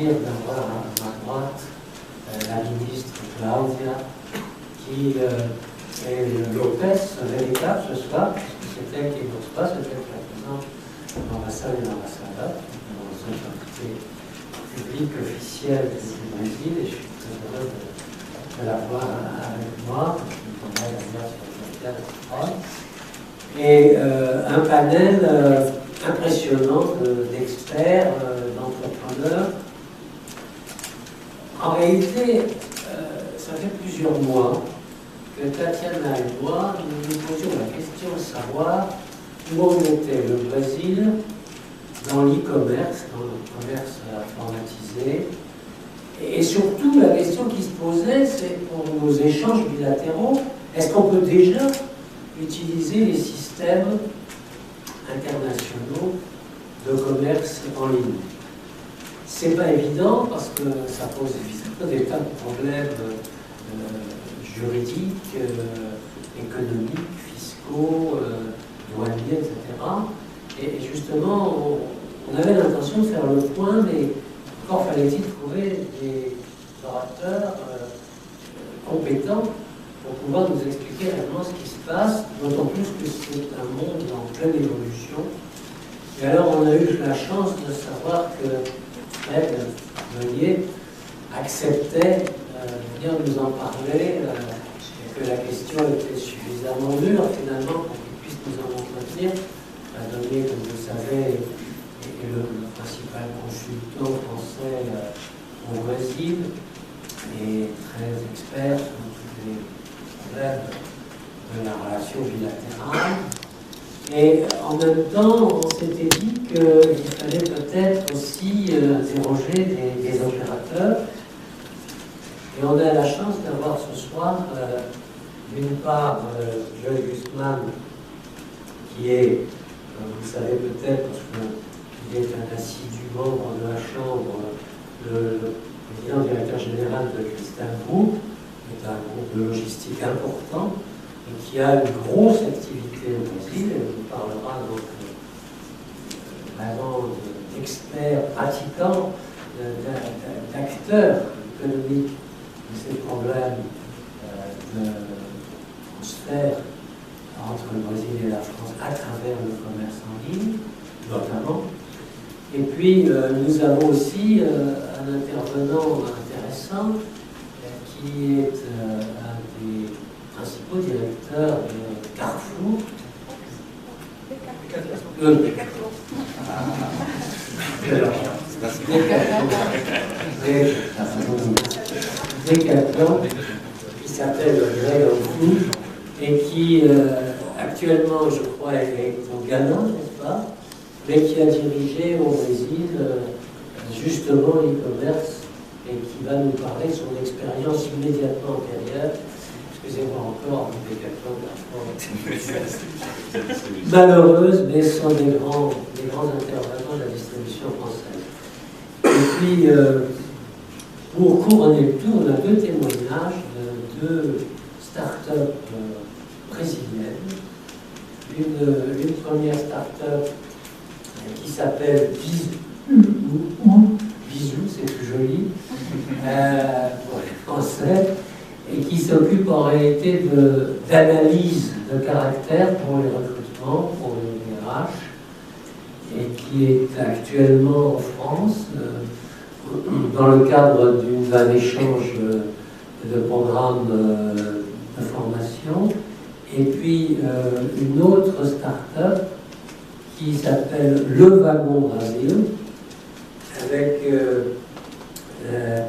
plaisir d'avoir à ma droite la ministre Claudia, qui est l'hôtesse véritable ce soir, puisque c'est elle qui n'ose pas, c'est elle qui représente l'ambassade et l'ambassadeur, dans une autorité publique officielle du Brésil, et je suis très heureux de la voir avec moi, qui travaille d'ailleurs sur le médias et un panel impressionnant d'experts, d'entrepreneurs. En réalité, ça fait plusieurs mois que Tatiana et moi, nous nous posions la question de savoir où en était le Brésil dans l'e-commerce, dans le commerce informatisé. Et surtout, la question qui se posait, c'est pour nos échanges bilatéraux, est-ce qu'on peut déjà utiliser les systèmes internationaux de commerce en ligne? C'est pas évident parce que ça pose évidemment des tas de problèmes juridiques, économiques, fiscaux, douaniers, etc. Et justement, on avait l'intention de faire le point, mais encore fallait-il trouver des orateurs compétents pour pouvoir nous expliquer réellement ce qui se passe, d'autant plus que c'est un monde en pleine évolution. Et alors on a eu la chance de savoir que Fred Meunier acceptait de venir nous en parler, et que la question était suffisamment mûre finalement pour qu'il puisse nous en entretenir, donné, comme vous le savez, est le principal consultant français au Brésil et très expert sur tous les problèmes de la relation bilatérale. Et en même temps, on s'était dit qu'il fallait peut-être aussi interroger des opérateurs. Et on a la chance d'avoir ce soir, d'une part, Joël Guzman, qui est, comme vous le savez peut-être, parce qu'il est un assidu membre de la Chambre, le président directeur général de Crystal Group, qui est un groupe de logistique important, et qui a une grosse activité au Brésil, et on nous parlera donc vraiment d'experts pratiquants, d'acteurs économiques de ces problèmes de transfert entre le Brésil et la France à travers le commerce en ligne, notamment. Et puis, nous avons aussi un intervenant intéressant qui est un des principaux directeurs de Carrefour. Décathlon, qui s'appelle Greg Enfou, et qui actuellement, je crois, est au Ghana, n'est-ce pas, mais qui a dirigé au Brésil justement l'e-commerce et qui va nous parler de son expérience immédiatement antérieure. Excusez-moi encore, malheureuse, mais sont des grands intervenants de la distribution française. Et puis, pour couronner le tout, on a deux témoignages de deux start-up brésiliennes. Une première start-up qui s'appelle Bisou, c'est tout joli, pour les Français, et qui s'occupe en réalité d'analyse de caractère pour les recrutements, pour les RH, et qui est actuellement en France dans le cadre d'un échange de programmes de formation. Et puis une autre start-up qui s'appelle Le Wagon Brasil, avec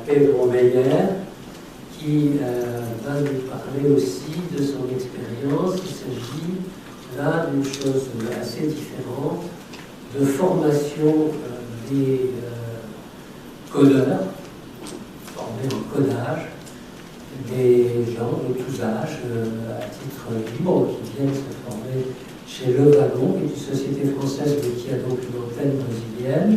Pedro Meyer, qui va nous parler aussi de son expérience. Il s'agit là d'une chose assez différente, de formation des codeurs, formés en codage, des gens de tous âges, à titre libre, qui viennent se former chez Le Wagon, qui est une société française mais qui a donc une antenne brésilienne,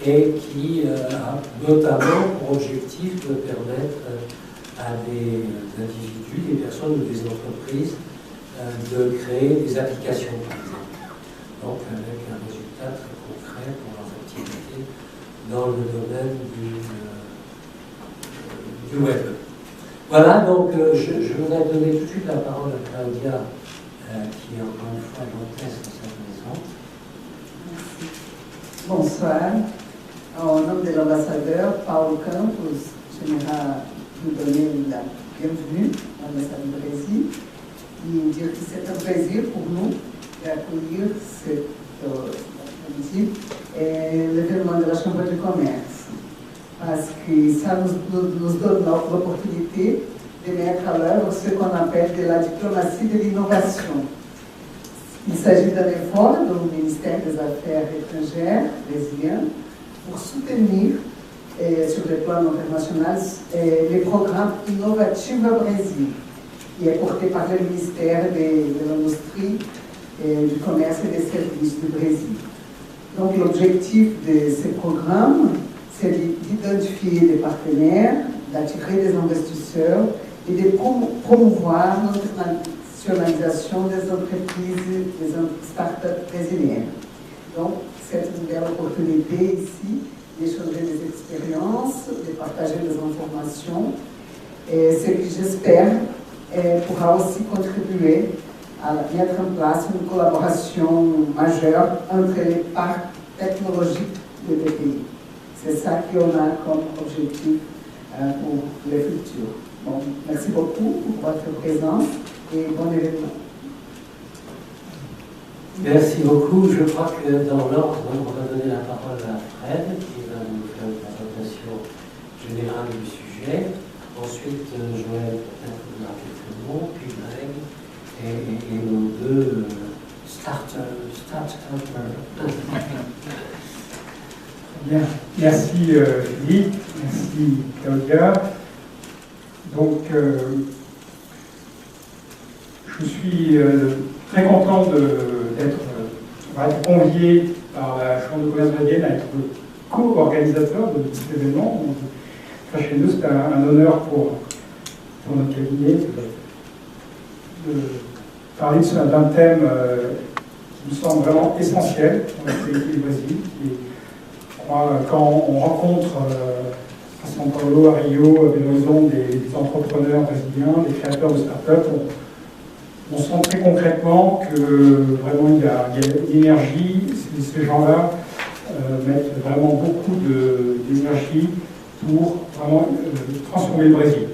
et qui a notamment pour objectif de permettre à des individus, des personnes ou des entreprises de créer des applications, par exemple. Donc avec un résultat très concret pour leurs activités dans le domaine du web. Voilà, donc je voudrais donner tout de suite la parole à Claudia, qui encore une fois l'hôtesse de cette maison. Bonsoir. Au nom de l'ambassadeur Paulo Campos, j'aimerais vous donner la bienvenue à l'ambassade du Brésil et dire que c'est un plaisir pour nous d'accueillir cette l'événement de la Chambre de commerce, parce que ça nous donne l'opportunité de mettre à l'œuvre ce qu'on appelle de la diplomatie de l'innovation. Il s'agit d'un effort du ministère des Affaires étrangères brésilien pour soutenir, sur le plan international, les programmes innovatifs au Brésil, qui est porté par le ministère de l'Industrie, du Commerce et des Services du Brésil. Donc l'objectif de ces programmes, c'est d'identifier des partenaires, d'attirer des investisseurs et de promouvoir l'internationalisation des entreprises, des start-up brésiliennes. Donc c'est une belle opportunité ici d'échanger des expériences, de partager des informations. Et ce que j'espère pourra aussi contribuer à mettre en place une collaboration majeure entre les parcs technologiques des deux pays. C'est ça qu'on a comme objectif pour le futur. Bon, merci beaucoup pour votre présence et bon événement. Merci beaucoup. Je crois que dans l'ordre, on va donner la parole à Fred, qui va nous faire une présentation générale du sujet. Ensuite, Joël peut-être vous dira quelques mots, puis Greg et nos deux starters. Bien, merci Philippe, merci Claudia. Donc, je suis très content d'être convié par la Chambre de commerce brésilienne à être co-organisateur de cet événement. Chez nous, c'est un honneur pour notre cabinet de parler d'un thème qui me semble vraiment essentiel dans le pays du Brésil. Quand on rencontre à São Paulo, à Rio, à Belo Horizonte, des entrepreneurs brésiliens, des créateurs de start-up, on sent très concrètement que vraiment il y a une énergie. Ces gens-là mettent vraiment beaucoup d'énergie pour vraiment transformer le Brésil.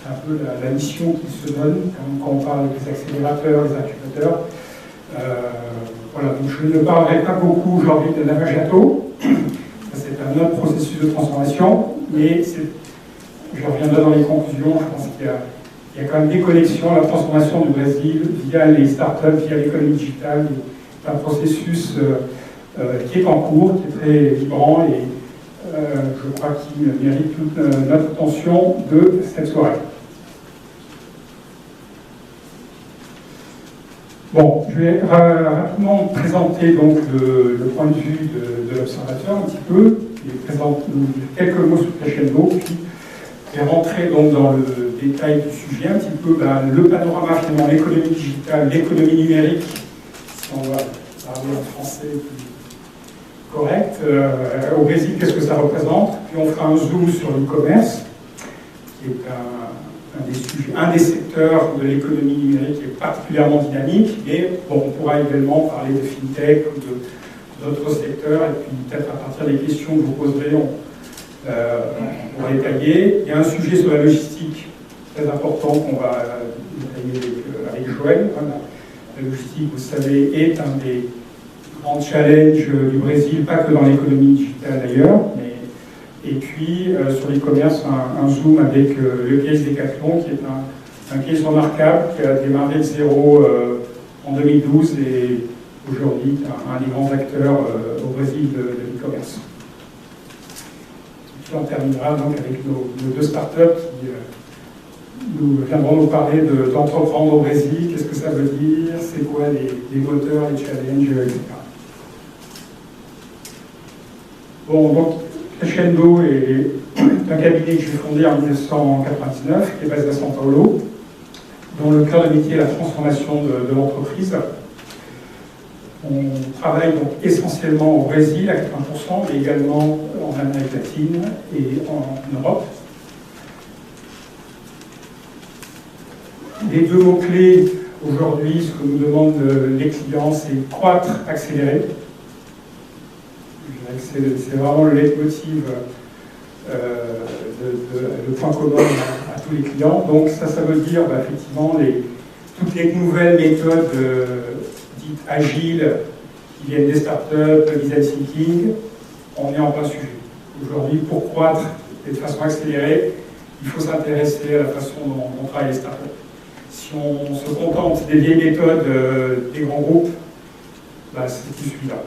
C'est un peu la mission qu'ils se donnent quand on parle des accélérateurs, des incubateurs. Voilà, donc je ne parlerai pas beaucoup aujourd'hui de Lava Jato. C'est un autre processus de transformation, mais je reviendrai dans les conclusions. Je pense qu'il y a quand même des connexions. La transformation du Brésil via les startups, via l'économie digitale, c'est un processus qui est en cours, qui est très vibrant et je crois qu'il mérite toute notre attention de cette soirée. Bon, je vais rapidement présenter donc le point de vue de l'observateur un petit peu, et présenter quelques mots sur Crescendo, puis je vais rentrer donc dans le détail du sujet, un petit peu le panorama finalement, l'économie digitale, l'économie numérique, si on va parler en français plus correct. Au Brésil, qu'est-ce que ça représente? Puis on fera un zoom sur l'e-commerce, qui est un des secteurs de l'économie numérique qui est particulièrement dynamique, mais bon, on pourra également parler de fintech ou d'autres secteurs, et puis peut-être à partir des questions que vous poserez, on pourra détailler. Il y a un sujet sur la logistique très important qu'on va détailler avec Joël. La logistique, vous savez, est un des grands challenges du Brésil, pas que dans l'économie digitale d'ailleurs, mais et puis, sur l'e-commerce, un zoom avec le case Decathlon, qui est un case remarquable, qui a démarré de zéro en 2012 et aujourd'hui un des grands acteurs au Brésil de l'e-commerce. Puis on terminera donc avec nos deux startups qui viendront nous parler d'entreprendre au Brésil, qu'est-ce que ça veut dire, c'est quoi les moteurs, les challenges, etc. Bon, donc, Crescendo est un cabinet que j'ai fondé en 1999, qui est basé à São Paulo, dont le cœur de métier est la transformation de l'entreprise. On travaille donc essentiellement au Brésil à 80%, mais également en Amérique latine et en Europe. Les deux mots-clés aujourd'hui, ce que nous demandent les clients, c'est croître, accélérer. C'est vraiment le leitmotiv, le point commun à tous les clients. Donc ça veut dire effectivement toutes les nouvelles méthodes dites agiles qui viennent des startups, le design thinking, on est en plein sujet. Aujourd'hui, pour croître et de façon accélérée, il faut s'intéresser à la façon dont travaillent les startups. Si on se contente des vieilles méthodes des grands groupes, c'est plus celui-là.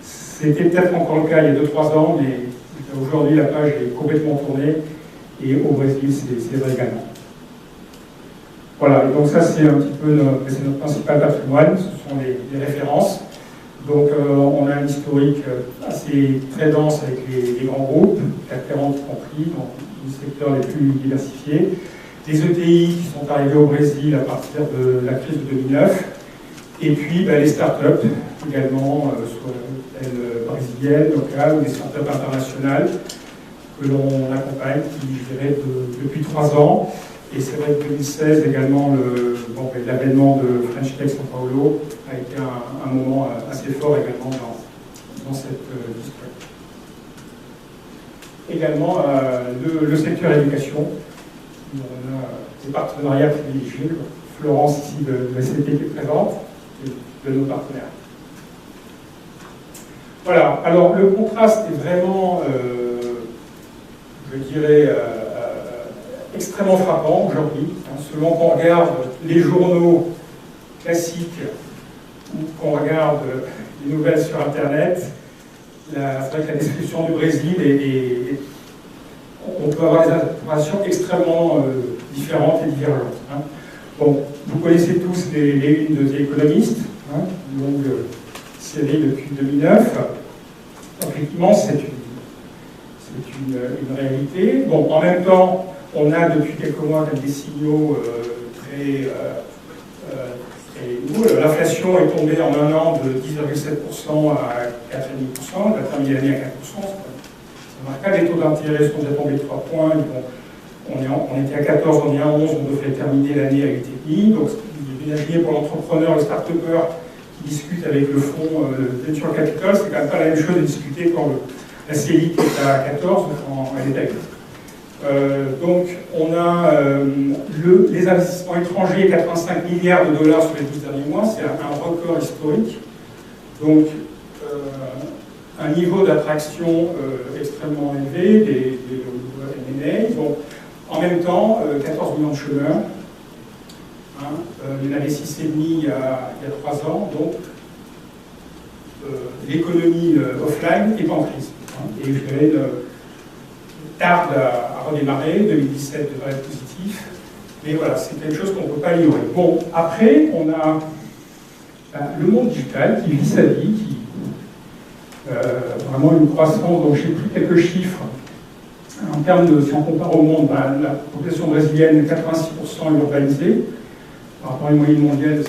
C'était peut-être encore le cas il y a 2-3 ans, mais aujourd'hui la page est complètement tournée et au Brésil c'est vrai également. Voilà, et donc ça c'est un petit peu notre principal patrimoine, ce sont les références. Donc on a un historique assez très dense avec les grands groupes, CAC 40 compris, donc les secteurs les plus diversifiés. Les ETI qui sont arrivés au Brésil à partir de la crise de 2009, et puis les startups également, soit elles brésiliennes, locales, ou des startups internationales que l'on accompagne, qui je dirais depuis 3 ans. Et c'est vrai que 2016 également, l'avènement de French Tech São Paulo a été un moment assez fort également dans cette histoire. Également le secteur éducation. On a des partenariats privilégiés. Florence ici de SCT qui est présente, et de nos partenaires. Voilà, alors le contraste est vraiment, je dirais, extrêmement frappant aujourd'hui. Selon qu'on regarde les journaux classiques ou qu'on regarde les nouvelles sur Internet, c'est vrai que la description du Brésil on peut avoir des informations extrêmement différentes et divergentes. Bon, vous connaissez tous les unes de The Economist, une longue série depuis 2009. Effectivement, c'est une réalité. Bon, en même temps, on a depuis quelques mois des signaux très nouveaux. L'inflation est tombée en un an de 10,7% à 4,5%, elle va terminer l'année à 4%. Ça marque pas, les taux d'intérêt sont déjà tombés de 3 points. On était à 14, on est à 11, on devrait terminer l'année à 8,5. Donc, imaginez pour l'entrepreneur, le start-upper qui discute avec le fonds Venture Capital, c'est quand même pas la même chose de discuter quand la CELIC est à 14 quand elle est à 8. Donc, on a les investissements étrangers, 85 milliards de dollars sur les 12 derniers mois, c'est un record historique. Donc, un niveau d'attraction extrêmement élevé, des M&A. Bon, en même temps, 14 millions de chômeurs. Il y en avait 6,5 il y a 3 ans. Donc, l'économie offline est en crise. Et je dirais, tarde à redémarrer. 2017 devrait être positif. Mais voilà, c'est quelque chose qu'on ne peut pas ignorer. Bon, après, on a le monde digital qui vit sa vie, qui vraiment une croissance. Donc j'ai pris quelques chiffres en termes de, si on compare au monde, la population brésilienne 86% est urbanisée par rapport à une moyenne mondiale de 54%.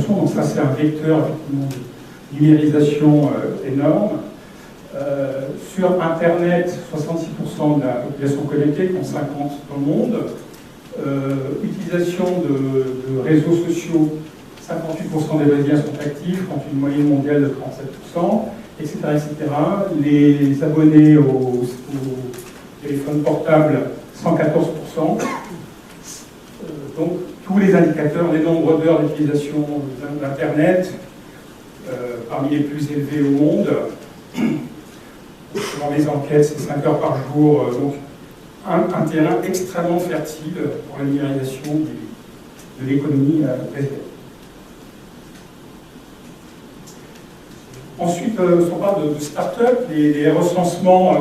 Donc ça c'est un vecteur effectivement de numérisation énorme. Sur Internet, 66% de la population connectée, contre 50% dans le monde. Utilisation de réseaux sociaux, 58% des Brésiliens sont actifs, contre une moyenne mondiale de 37%, etc. etc. Les abonnés au téléphone portable, 114%. Donc tous les indicateurs, les nombres d'heures d'utilisation d'Internet, parmi les plus élevés au monde. Dans les enquêtes, c'est 5 heures par jour. Donc un terrain extrêmement fertile pour la numérisation de l'économie brésilienne. Ensuite, on parle de start-up, les recensements,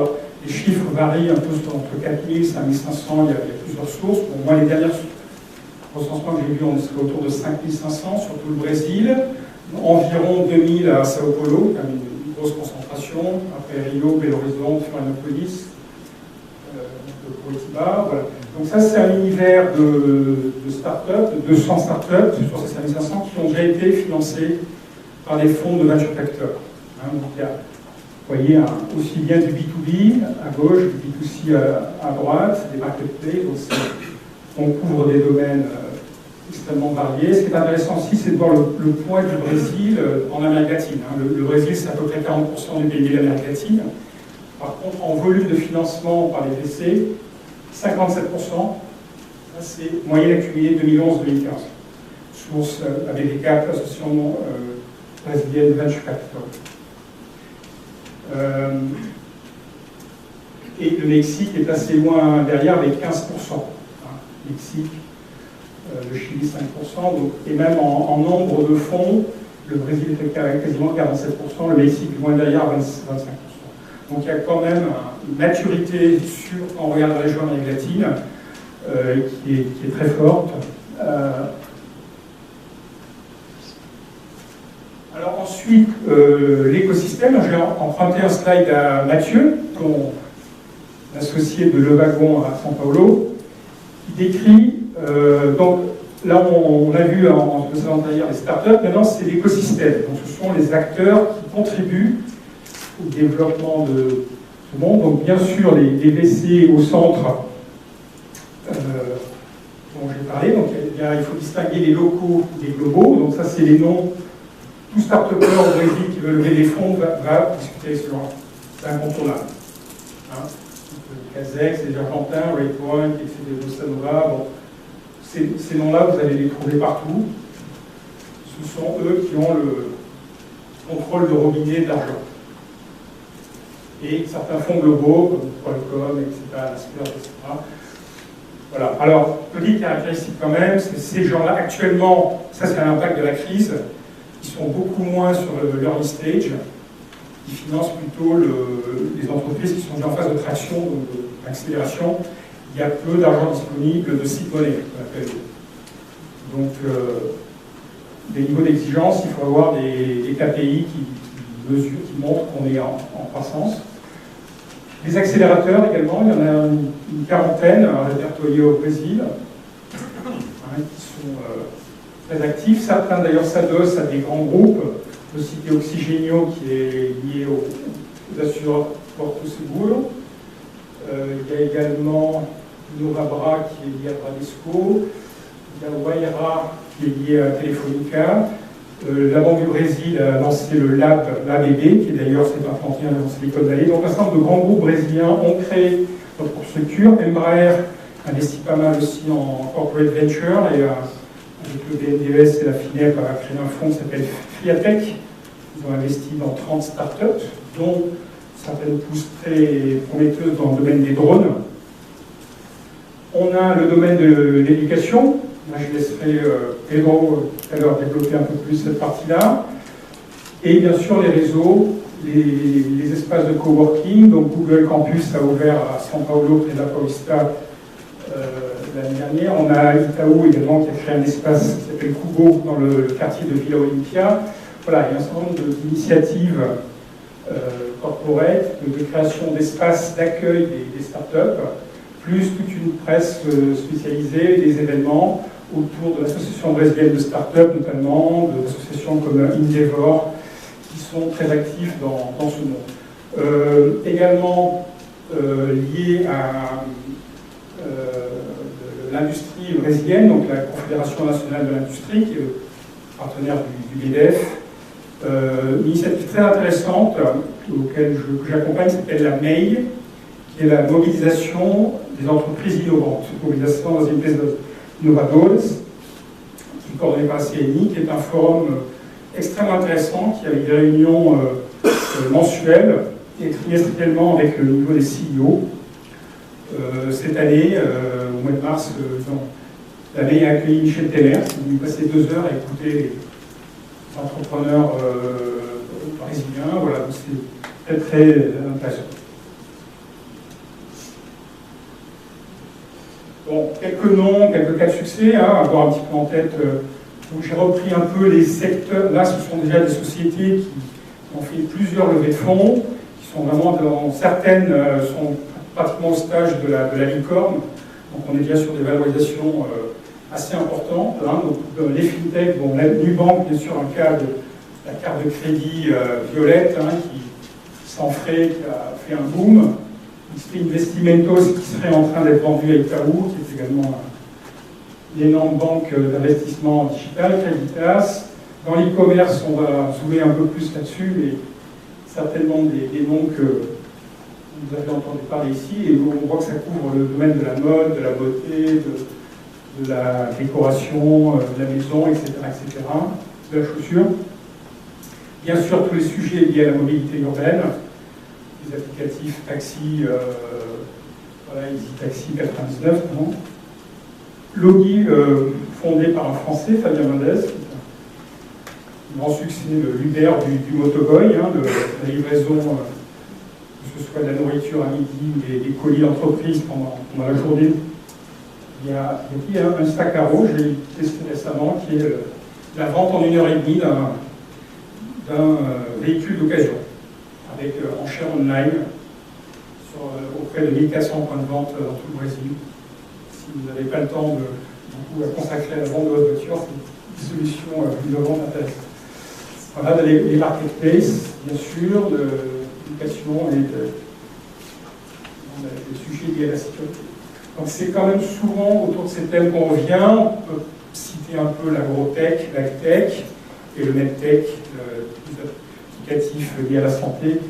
les chiffres varient un peu entre 4000 et 5500, il y a plusieurs sources. Pour moi, les derniers recensements que j'ai vus, on serait autour de 5500, surtout le Brésil, environ 2000 à Sao Paulo, comme une grosse concentration, après Rio, Belo Horizonte, Florianópolis, Curitiba, voilà. Donc ça, c'est un univers de start-up, de 200 start-up sur ces 5500 qui ont déjà été financés par des fonds de venture capital. Donc il y a, vous voyez, aussi bien du B2B à gauche, du B2C à droite, des marketplaces, donc on couvre des domaines extrêmement variés. Ce qui est intéressant aussi, c'est de voir le poids du Brésil en Amérique latine. Le Brésil, c'est à peu près 40% du PIB de l'Amérique latine. Par contre, en volume de financement par les VC, 57%, c'est moyenne accumulée 2011-2015. Source ABVCAP, l'association brésilienne Venture Capital. Et le Mexique est assez loin derrière avec 15%. Mexique, le Chili 5%, donc, et même en nombre de fonds, le Brésil était quasiment 47%, le Mexique loin derrière 25%. Donc il y a quand même une maturité sur, quand on regarde la région Amérique latine, qui est très forte. Alors ensuite, l'écosystème, j'ai emprunté un slide à Mathieu, mon associé de Levagon à São Paulo, qui décrit, donc là on a vu en présentant d'ailleurs les startups, maintenant c'est l'écosystème, donc ce sont les acteurs qui contribuent au développement de ce monde, donc bien sûr les VC au centre dont j'ai parlé, donc il faut distinguer les locaux des globaux, donc ça c'est les noms. Tout start-upper au Brésil qui veut lever des fonds va discuter avec ce genre. C'est incontournable. Casex, les Argentins, Raypoint, etc. Bossa Nova, bon. Ces noms-là, vous allez les trouver partout. Ce sont eux qui ont le contrôle de robinet de l'argent. Et certains fonds globaux, comme Qualcomm, etc., Naspers, etc. Voilà. Alors, petite caractéristique quand même, c'est ces gens-là, actuellement, ça c'est l'impact de la crise, ils sont beaucoup moins sur l'early stage, ils financent plutôt les entreprises qui sont déjà en phase de traction, d'accélération. Il y a peu d'argent disponible de seed money, qu'on appelle. Donc, des niveaux d'exigence, il faut avoir des KPI qui montrent qu'on est en croissance. Les accélérateurs également, il y en a une quarantaine répertoriés au Brésil, qui sont très actifs. Certains d'ailleurs s'adossent à des grands groupes. On peut citer Oxygénio qui est lié aux assureurs Porto Seguro. Il y a également Novabra qui est lié à Bradesco. Il y a Waira qui est lié à Telefonica. La Banque du Brésil a lancé le l'ABB, qui d'ailleurs s'est implanté dans Silicon Valley. Donc un certain nombre de grands groupes brésiliens ont créé leur structure. Embraer investit pas mal aussi en corporate venture et avec le BNDES et la FINEP a créé un fonds qui s'appelle Friatech. Ils ont investi dans 30 startups, dont certaines pousses très prometteuses dans le domaine des drones. On a le domaine de l'éducation. Là, je laisserai Pedro tout à l'heure développer un peu plus cette partie-là. Et bien sûr, les réseaux, les espaces de coworking. Donc, Google Campus a ouvert à São Paulo, près de la Paulista, l'année dernière. On a Itaú également qui a créé un espace qui s'appelle Kubo dans le quartier de Villa Olympia. Voilà, il y a un certain nombre d'initiatives corporate, de création d'espaces d'accueil des startups, plus toute une presse spécialisée, des événements autour de l'association brésilienne de start-up, notamment, d'associations comme Endeavor, qui sont très actifs dans ce monde. Également lié à l'industrie brésilienne, donc la Confédération nationale de l'industrie, qui est le partenaire du BDF. Une initiative très intéressante, auquel j'accompagne, s'appelle la MEI, qui est la mobilisation des entreprises innovantes, mobilisation dans une thèse Innovadores, qui est coordonné par la CNI, qui est un forum extrêmement intéressant, qui a des réunions mensuelles et trimestriellement avec le niveau des CEO. Cette année, au mois de mars, la MEI a accueilli Michel Temer, qui est venu passer 2 heures à écouter les entrepreneurs brésiliens. Voilà, donc c'est très, très intéressant. Bon, quelques noms, quelques cas de succès, à avoir un petit peu en tête. Donc j'ai repris un peu les secteurs. Là, ce sont déjà des sociétés qui ont fait plusieurs levées de fonds, qui sont vraiment certaines sont pratiquement au stage de la licorne. Donc on est déjà sur des valorisations assez importantes. Donc les fintechs, bon, la Nubank, bien sûr, un cas la carte de crédit violette, hein, qui, sans frais, qui a fait un boom. XP Investimentos, qui serait en train d'être vendu à Itaú, qui est également une énorme banque d'investissement digital, Creditas. Dans l'e-commerce, on va zoomer un peu plus là-dessus, mais certainement des noms que vous avez entendu parler ici, et on voit que ça couvre le domaine de la mode, de la beauté, de la décoration, de la maison, etc., de la chaussure. Bien sûr, tous les sujets liés à la mobilité urbaine, les applicatifs taxi, voilà, Easy Taxi 99, non. Logi, fondé par un Français, Fabien Mendès, qui est un grand succès de l'Uber du motoboy, hein, de la livraison, que ce soit de la nourriture à midi ou des colis d'entreprise pendant la journée. Il y a un Stacaro, je l'ai testé récemment, qui est la vente en 1h30 d'un véhicule d'occasion, avec enchères online auprès de 1400 points de vente dans tout le Brésil. Si vous n'avez pas le temps de consacrer à la vente de votre voiture, c'est une solution innovante intéressante. Voilà, les marketplaces, bien sûr, de l'éducation et des sujets liés à la sécurité. Donc c'est quand même souvent autour de ces thèmes qu'on revient. On peut citer un peu l'agrotech, l'agtech et le medtech, les applicatifs liés à la santé.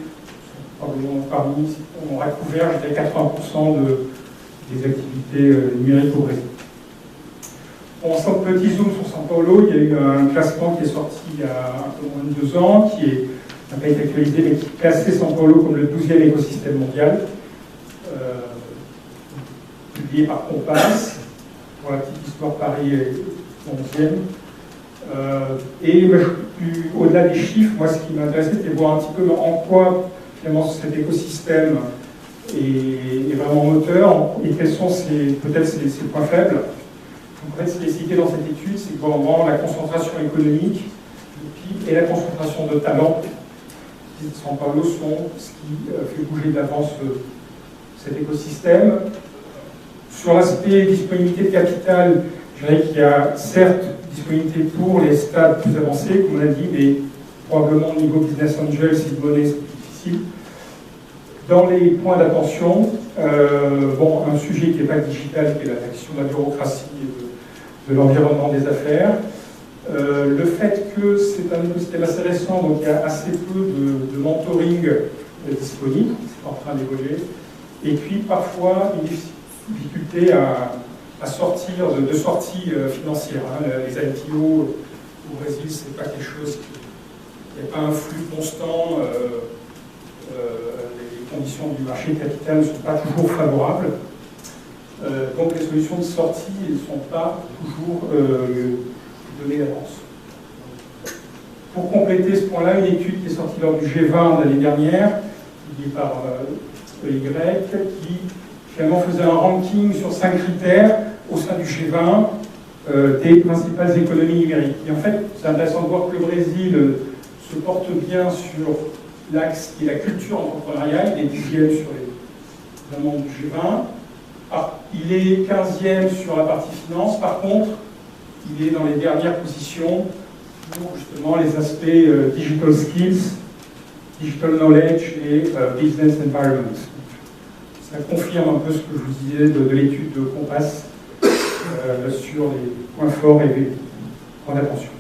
Parmi, on a couvert jusqu'à 80% des activités numériques au Brésil. En sans petit zoom sur São Paulo, il y a eu un classement qui est sorti il y a un peu moins de 2 ans, qui n'a pas été actualisé, mais qui classait São Paulo comme le 12e écosystème mondial, publié par Compass. Pour la petite histoire, Paris est 11e. Et au-delà des chiffres, moi, ce qui m'intéressait, c'était de voir un petit peu en quoi finalement cet écosystème est vraiment moteur et quels sont peut-être ses points faibles. Donc, en fait, ce qui est cité dans cette étude, c'est vraiment la concentration économique, le PIB et la concentration de talents qui, São Paulo, sont ce qui fait bouger d'avance cet écosystème. Sur l'aspect disponibilité de capital, je dirais qu'il y a certes disponibilité pour les stades plus avancés, comme on l'a dit, mais probablement au niveau business angel, c'est une monnaie, c'est plus difficile. Dans les points d'attention, un sujet qui n'est pas digital, qui est la question de la bureaucratie et de l'environnement des affaires. Le fait que c'est un écosystème assez récent, donc il y a assez peu de mentoring disponible, c'est en train d'évoluer. Et puis parfois une difficulté à sortir de sorties financières. Hein. Les IPO au Brésil, c'est pas quelque chose il n'y a pas un flux constant. Les conditions du marché capital ne sont pas toujours favorables. Donc les solutions de sortie ne sont pas toujours données d'avance. Pour compléter ce point-là, une étude qui est sortie lors du G20 l'année dernière, publiée par EY, qui finalement faisait un ranking sur 5 critères au sein du G20 des principales économies numériques. Et en fait, c'est intéressant de voir que le Brésil se porte bien sur l'axe qui est la culture entrepreneuriale, il est 10e sur les membres du G20. Il est 15e sur la partie finance, par contre, il est dans les dernières positions pour justement les aspects digital skills, digital knowledge et business environment. Ça confirme un peu ce que je vous disais de l'étude de Compass sur les points forts et les points d'attention.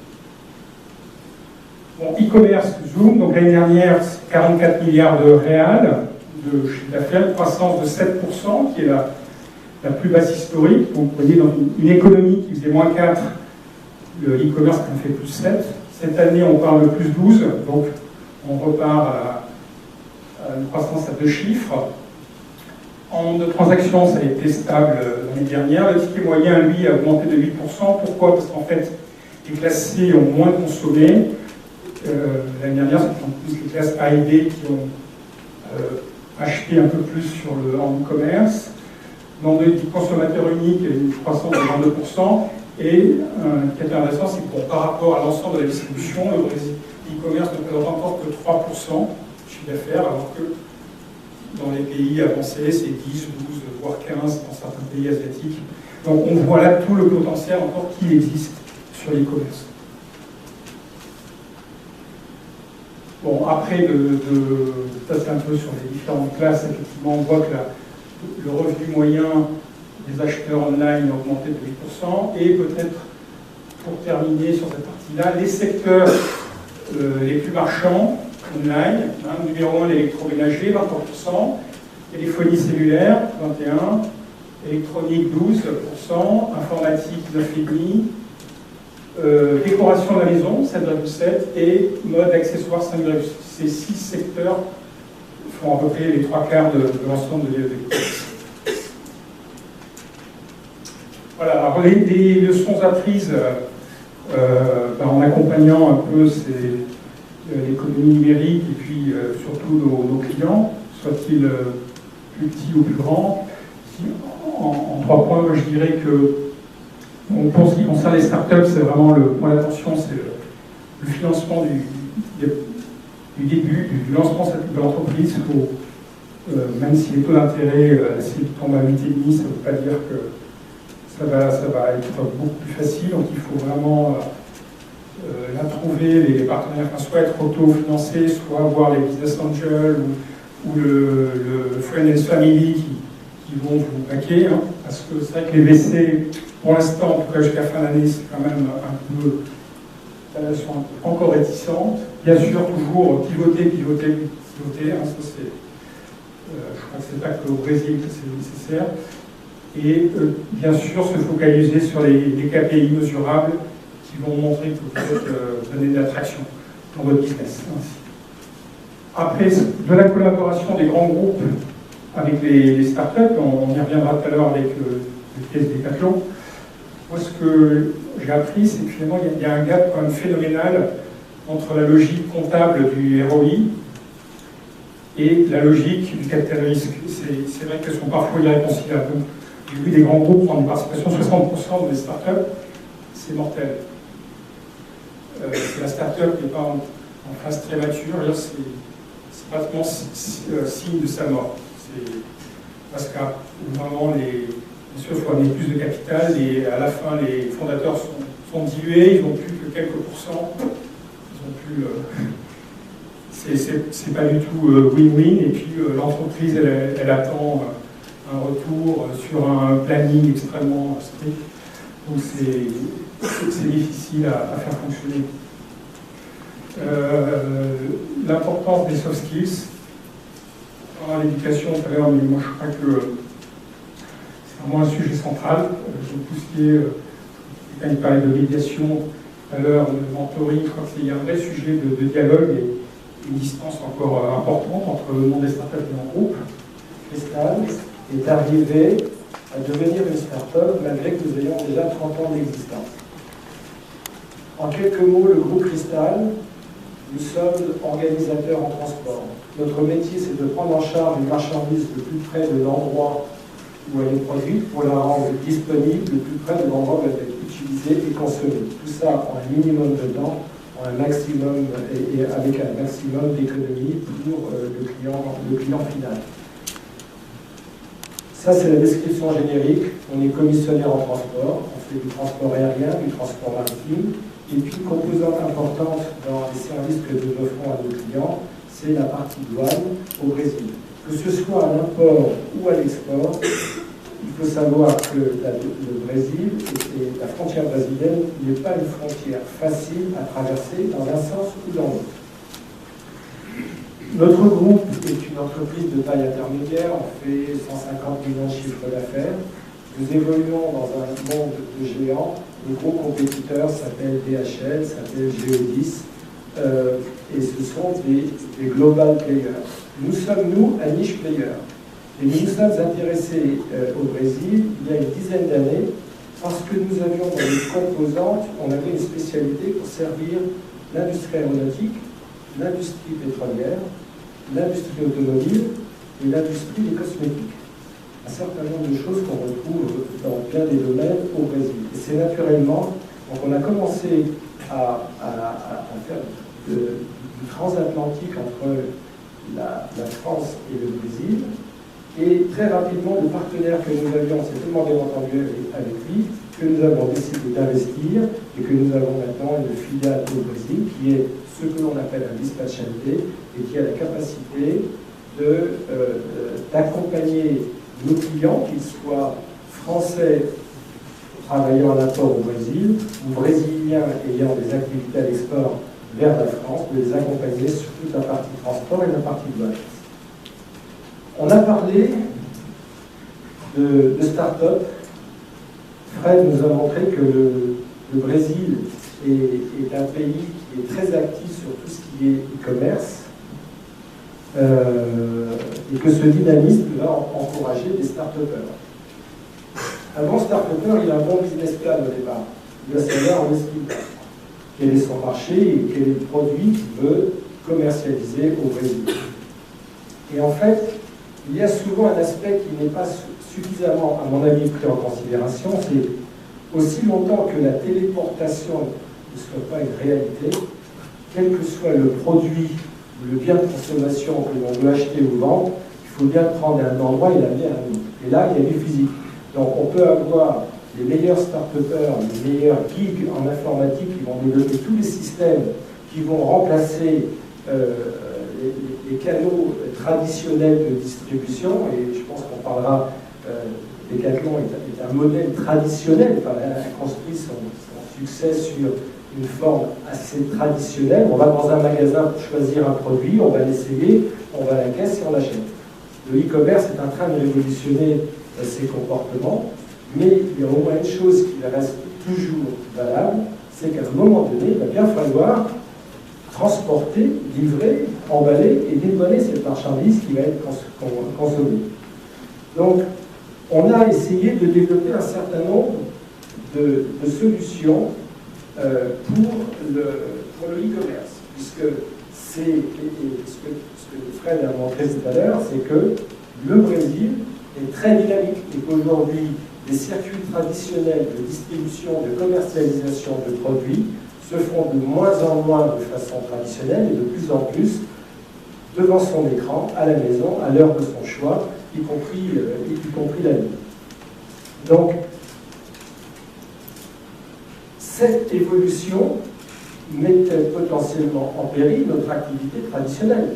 Bon, e-commerce, Zoom, donc l'année dernière, 44 milliards de réals de chiffre d'affaires, croissance de 7%, qui est la plus basse historique. Donc vous voyez, dans une économie qui faisait moins 4, le e-commerce en fait plus 7. Cette année, on parle de plus 12, donc on repart à une croissance à 2 chiffres. En nombre de transactions, ça a été stable l'année dernière. Le ticket moyen, lui, a augmenté de 8%. Pourquoi? Parce qu'en fait, les classes C ont moins consommé. L'année dernière, c'est plus les classes A et B qui ont acheté un peu plus en e-commerce. Nombre de consommateurs uniques, il y a une croissance de 22%. Et ce qui est intéressant, c'est que par rapport à l'ensemble de la distribution, le e-commerce ne représente encore que 3% du chiffre d'affaires, alors que dans les pays avancés, c'est 10, 12, voire 15 dans certains pays asiatiques. Donc on voit là tout le potentiel encore qui existe sur l'e-commerce. Bon, après, de passer un peu sur les différentes classes, effectivement, on voit que le revenu moyen des acheteurs online a augmenté de 8%, et peut-être, pour terminer sur cette partie-là, les secteurs les plus marchands online, numéro 1, l'électroménager, 23%, téléphonie cellulaire, 21%, électronique, 12%, informatique, 9,5%, décoration de la maison, 7,7%, et mode accessoire, 5,6%. Ces 6 secteurs font à peu près les 3/4 de l'ensemble des commerces. Voilà, alors les leçons apprises en accompagnant un peu l'économie numérique et puis surtout nos clients, soient-ils plus petits ou plus grands. En 3 points, moi, je dirais que pour ce qui concerne les startups, c'est vraiment le point d'attention, c'est le financement du début, du lancement de l'entreprise. Même si les taux d'intérêt s'ils tombent à 8,5, ça ne veut pas dire que ça va être beaucoup plus facile. Donc il faut vraiment trouver les partenaires, soit être auto-financés, soit avoir les business angels ou le friend and family qui vont vous baquer. Parce que c'est vrai que les VC, pour l'instant, en tout cas jusqu'à fin d'année, c'est quand même un peu, sont encore réticentes. Bien sûr, toujours pivoter. Ça, c'est, je crois que c'est pas que au Brésil que c'est nécessaire. Et bien sûr, se focaliser sur les KPI mesurables qui vont montrer que vous êtes donné de l'attraction dans votre business. Après, de la collaboration des grands groupes avec les startups, on y reviendra tout à l'heure avec le case Decathlon. Moi, ce que j'ai appris, c'est que finalement, il y a un gap quand même phénoménal entre la logique comptable du ROI et la logique du capital risque. C'est vrai qu'elles sont parfois irréconciliables. J'ai vu des grands groupes prendre une participation de 60% des startups, c'est mortel. C'est la startup qui n'est pas en phase très mature, c'est pratiquement signe de sa mort. Parce qu'à vraiment, bien sûr, il faut amener plus de capital et à la fin, les fondateurs sont dilués, ils n'ont plus que quelques pourcents. Ils ont plus. C'est pas du tout win-win, et puis l'entreprise, elle attend un retour sur un planning extrêmement strict. Donc c'est difficile à faire fonctionner. L'importance des soft skills. L'éducation, tout à l'heure, mais moi je crois que c'est vraiment un sujet central. Tout ce qui est, quand il parlait de médiation tout à l'heure, de mentoring, je crois qu'il y a un vrai sujet de dialogue et une distance encore importante entre le monde des startups et mon groupe. Crystal est arrivé à devenir une start-up malgré que nous ayons déjà 30 ans d'existence. En quelques mots, le groupe Crystal, nous sommes organisateurs en transport. Notre métier, c'est de prendre en charge une marchandise le plus près de l'endroit où elle est produite pour la rendre disponible le plus près de l'endroit où elle va être utilisée et consommée. Tout ça en un minimum de temps, en un maximum et avec un maximum d'économie pour le client final. Ça, c'est la description générique. On est commissionnaire en transport, on fait du transport aérien, du transport maritime, et puis composante importante dans les services que nous offrons à nos clients, c'est la partie douane au Brésil. Que ce soit à l'import ou à l'export, il faut savoir que le Brésil et la frontière brésilienne n'est pas une frontière facile à traverser dans un sens ou dans l'autre. Notre groupe est une entreprise de taille intermédiaire, on fait 150 millions de chiffres d'affaires. Nous évoluons dans un monde de géants. Le gros compétiteur s'appelle DHL, s'appelle Geodis, et ce sont des global players. Nous sommes, nous, un niche player. Et nous nous sommes intéressés au Brésil il y a une dizaine d'années parce que nous avions dans les composantes, on avait une spécialité pour servir l'industrie aéronautique, l'industrie pétrolière, l'industrie automobile et l'industrie des cosmétiques. Un certain nombre de choses qu'on retrouve dans bien des domaines au Brésil. Et c'est naturellement, donc on a commencé à faire du transatlantique entre la France et le Brésil. Et très rapidement, le partenaire que nous avions, c'est tellement bien entendu avec lui, que nous avons décidé d'investir et que nous avons maintenant une filiale au Brésil qui est ce que l'on appelle un dispatchante et qui a la capacité d'accompagner nos clients, qu'ils soient français travaillant en apport au Brésil ou brésiliens ayant des activités à l'export vers la France, de les accompagner sur toute la partie transport et la partie douane. On a parlé de start-up. Fred nous a montré que le Brésil est un pays qui est très actif sur tout ce qui est e-commerce et que ce dynamisme va encourager des start-upers. Un bon start-upper, il a un bon business plan au départ. Il doit savoir où est-ce qu'il va, quel est son marché et quel est le produit qu'il veut commercialiser au Brésil. Et en fait, il y a souvent un aspect qui n'est pas suffisamment, à mon avis, pris en considération, c'est aussi longtemps que la téléportation ne soit pas une réalité, quel que soit le produit ou le bien de consommation que l'on veut acheter ou vendre, il faut bien le prendre à un endroit et l'amener à un autre. Et là, il y a du physique. Donc on peut avoir les meilleurs start-upers, les meilleurs geeks en informatique qui vont développer tous les systèmes qui vont remplacer les canaux traditionnels de distribution, et je pense qu'on parlera, Decathlon est un modèle traditionnel, enfin, elle a construit son succès sur une forme assez traditionnelle. On va dans un magasin pour choisir un produit, on va l'essayer, on va à la caisse et on l'achète. Le e-commerce est en train de révolutionner ces comportements, mais il y a au moins une chose qui reste toujours valable, c'est qu'à un moment donné, il va bien falloir transporter, livrer, emballer et dédouaner cette marchandise qui va être consommée. Donc, on a essayé de développer un certain nombre de solutions pour le e-commerce, puisque c'est, ce que Fred a montré tout à l'heure, c'est que le Brésil est très dynamique et qu'aujourd'hui, les circuits traditionnels de distribution, de commercialisation de produits se font de moins en moins de façon traditionnelle et de plus en plus devant son écran, à la maison, à l'heure de son choix, y compris la nuit. Donc, cette évolution met-elle potentiellement en péril notre activité traditionnelle?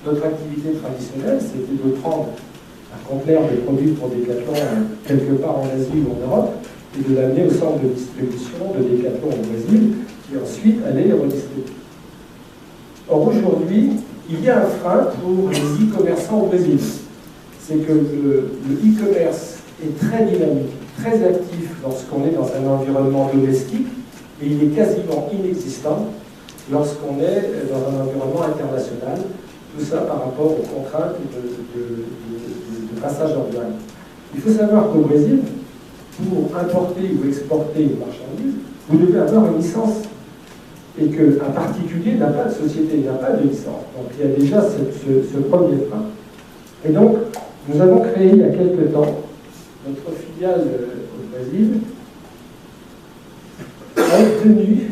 Notre activité traditionnelle, c'était de prendre un conteneur de produits pour Decathlon quelque part en Asie ou en Europe et de l'amener au centre de distribution de Decathlon au Brésil, qui ensuite allait les redistribuer. Or aujourd'hui, il y a un frein pour les e-commerçants au Brésil. C'est que le e-commerce est très dynamique, très actif lorsqu'on est dans un environnement domestique, et il est quasiment inexistant lorsqu'on est dans un environnement international. Tout ça par rapport aux contraintes de passage en douane. Il faut savoir qu'au Brésil, pour importer ou exporter une marchandise, vous devez avoir une licence. Et qu'un particulier n'a pas de société, n'a pas de licence. Donc il y a déjà ce premier frein. Et donc, nous avons créé il y a quelque temps notre filiale au Brésil, a obtenu,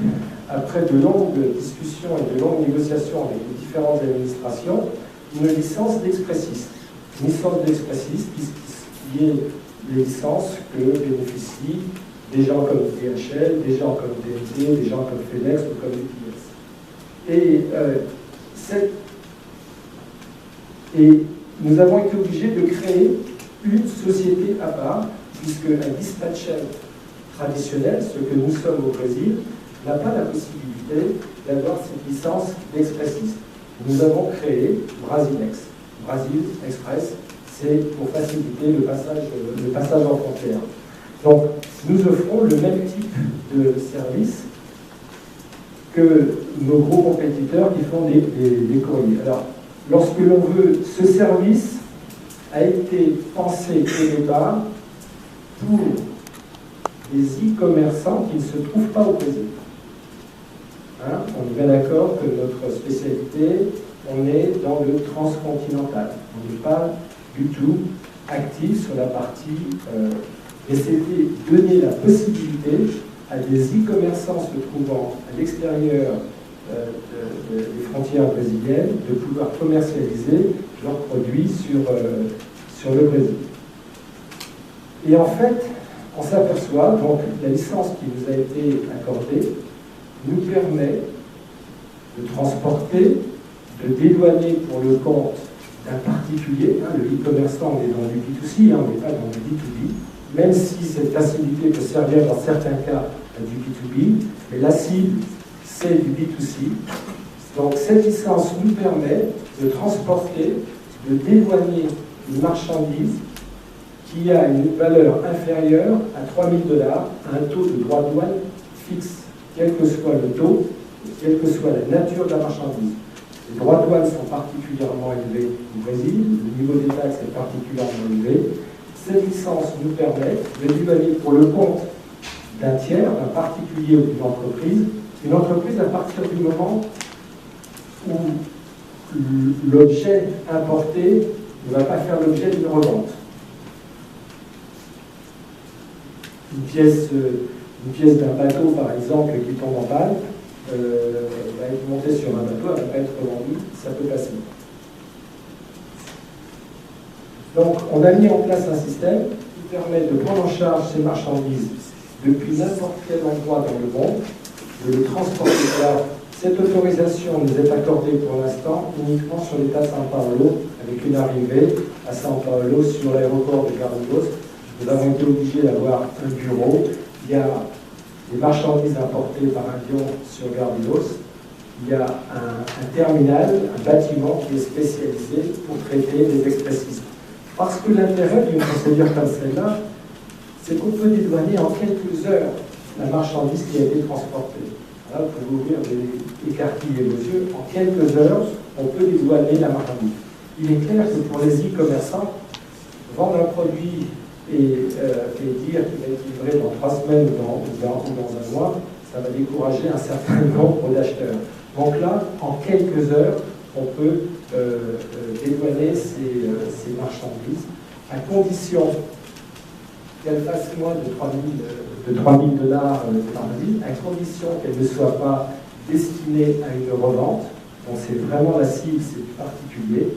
après de longues discussions et de longues négociations avec les différentes administrations, une licence d'expressiste. Une licence d'expressiste qui est les licences que bénéficient des gens comme DHL, des gens comme DMT, des gens comme FedEx ou comme UPS. Et nous avons été obligés de créer une société à part, puisque un dispatcher traditionnel, ce que nous sommes au Brésil, n'a pas la possibilité d'avoir cette licence d'expressiste. Nous avons créé Brasilex. Brasil Express, c'est pour faciliter le passage en frontière. Donc, nous offrons le même type de service que nos gros compétiteurs qui font des courriers. Alors, lorsque l'on veut, ce service a été pensé au départ pour des e-commerçants qui ne se trouvent pas au Brésil. Hein, on est bien d'accord que notre spécialité, on est dans le transcontinental. On n'est pas du tout actif sur la partie... mais c'était donner la possibilité à des e-commerçants se trouvant à l'extérieur des frontières brésiliennes de pouvoir commercialiser leurs produits sur le Brésil. Et en fait, on s'aperçoit, donc la licence qui nous a été accordée nous permet de transporter, de dédouaner pour le compte d'un particulier, hein, le e-commerçant, on est dans du B2C, hein, on n'est pas dans du B2B, même si cette facilité peut servir dans certains cas à du B2B, mais la cible, c'est du B2C. Donc cette licence nous permet de transporter, de dédouaner une marchandise qui a une valeur inférieure à 3 000 $, à un taux de droit de douane fixe, quel que soit le taux, quelle que soit la nature de la marchandise. Les droits de douane sont particulièrement élevés au Brésil, le niveau des taxes est particulièrement élevé. Cette licence nous permet de dédouaner pour le compte d'un tiers, d'un particulier ou d'une entreprise à partir du moment où l'objet importé ne va pas faire l'objet d'une revente. Une pièce d'un bateau, par exemple, qui tombe en panne, va être montée sur un bateau, elle ne va pas être revendue, ça peut passer. Donc, on a mis en place un système qui permet de prendre en charge ces marchandises depuis n'importe quel endroit dans le monde, de les transporter. Alors, cette autorisation nous est accordée pour l'instant uniquement sur l'État de São Paulo, avec une arrivée à São Paulo sur l'aéroport de Guarulhos. Nous avons été obligés d'avoir un bureau. Il y a des marchandises importées par avion sur Guarulhos. Il y a un terminal, un bâtiment qui est spécialisé pour traiter les expressistes. Parce que l'intérêt d'une procédure comme celle-là, c'est qu'on peut dédouaner en quelques heures la marchandise qui a été transportée. Là, vous pouvez ouvrir et écarquiller vos yeux. En quelques heures, on peut dédouaner la marchandise. Il est clair que pour les e-commerçants, vendre un produit et dire qu'il va être livré dans 3 semaines ou dans un mois, ça va décourager un certain nombre d'acheteurs. Donc là, en quelques heures, on peut dédouaner ces marchandises, à condition qu'elles fassent moins de 3 000 $ par vie, à condition qu'elles ne soient pas destinées à une revente. Donc c'est vraiment la cible, c'est du particulier.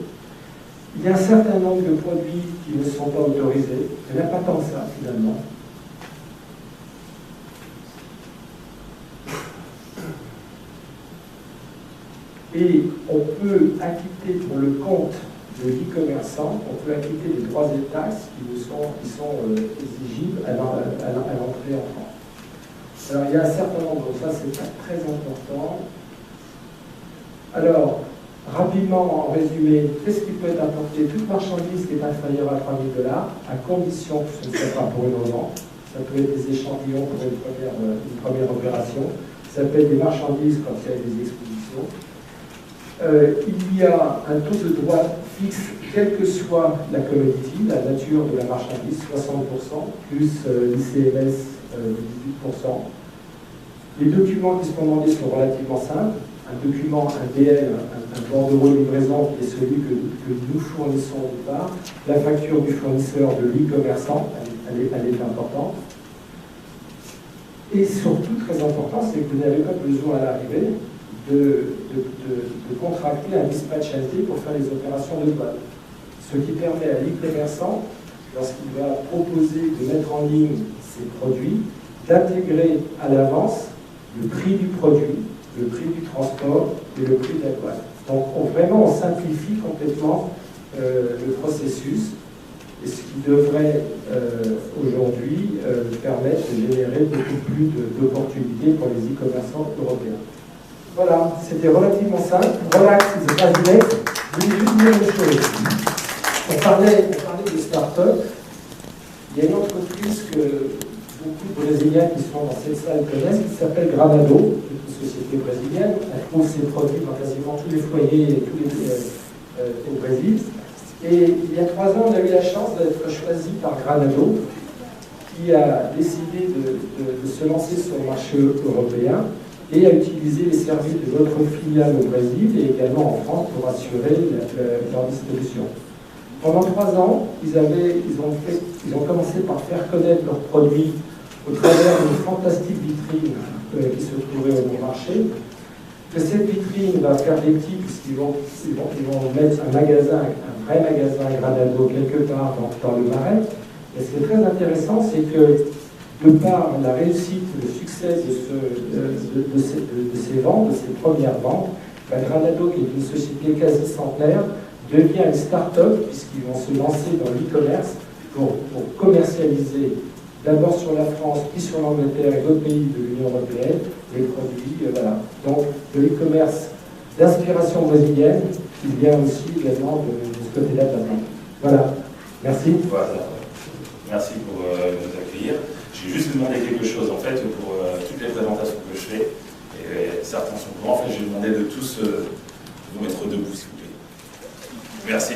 Il y a un certain nombre de produits qui ne sont pas autorisés. Il n'y en a pas tant que ça, finalement. Et on peut acquitter pour le compte de l'e-commerçant, on peut acquitter les droits et taxes qui sont exigibles à l'entrée en France. Alors il y a un certain nombre, ça c'est très important. Alors, rapidement, en résumé, qu'est-ce qui peut être apporté? Toute marchandise qui est inférieure à 3 000 $, à condition que ce ne soit pas pour une revente. Ça peut être des échantillons pour une première opération. Ça peut être des marchandises quand il y a des expositions. Il y a un taux de droit fixe, quelle que soit la commodity, la nature de la marchandise, 60%, plus l'ICMS de 18%. Les documents qui sont demandés sont relativement simples. Un document, un DL, un bordereau de livraison qui est celui que nous fournissons au départ, la facture du fournisseur de l'e-commerçant, elle est importante. Et surtout, très important, c'est que vous n'avez pas besoin à l'arrivée de contracter un dispatch LT pour faire les opérations de douane. Ce qui permet à l'e-commerçant, lorsqu'il va proposer de mettre en ligne ses produits, d'intégrer à l'avance le prix du produit, le prix du transport et le prix de la douane. Donc vraiment on simplifie complètement le processus, et ce qui devrait aujourd'hui permettre de générer beaucoup plus d'opportunités pour les e-commerçants européens. Voilà, c'était relativement simple. Relax is the next. Je voulais juste dire une chose. On parlait de start-up. Il y a une entreprise que beaucoup de Brésiliens qui sont dans cette salle connaissent, qui s'appelle Granado, une société brésilienne. Elle trouve ses produits dans quasiment tous les foyers au Brésil. Et il y a 3 ans, on a eu la chance d'être choisi par Granado, qui a décidé de se lancer sur le marché européen et à utiliser les services de notre filiale au Brésil et également en France pour assurer leur distribution. Pendant 3 ans, ils ont commencé par faire connaître leurs produits au travers d'une fantastique vitrine qui se trouvait au bon marché. Que cette vitrine va faire des petits, puisqu'ils vont mettre un vrai magasin Granado quelque part dans le Marais. Et ce qui est très intéressant, c'est que de par la réussite, le succès de ces ventes, de ces premières ventes, Granado, qui est une société quasi centenaire, devient une start-up puisqu'ils vont se lancer dans l'e-commerce pour commercialiser d'abord sur la France, puis sur l'Angleterre et d'autres pays de l'Union européenne les produits. Voilà. Donc de l'e-commerce d'inspiration brésilienne qui vient aussi également de ce côté-là de la vente. Voilà. Merci. Voilà. Merci pour nous accueillir. J'ai juste demandé quelque chose en fait pour toutes les présentations que je fais. Et certains sont courants. En fait, j'ai demandé de tous vous mettre debout, s'il vous plaît. Merci.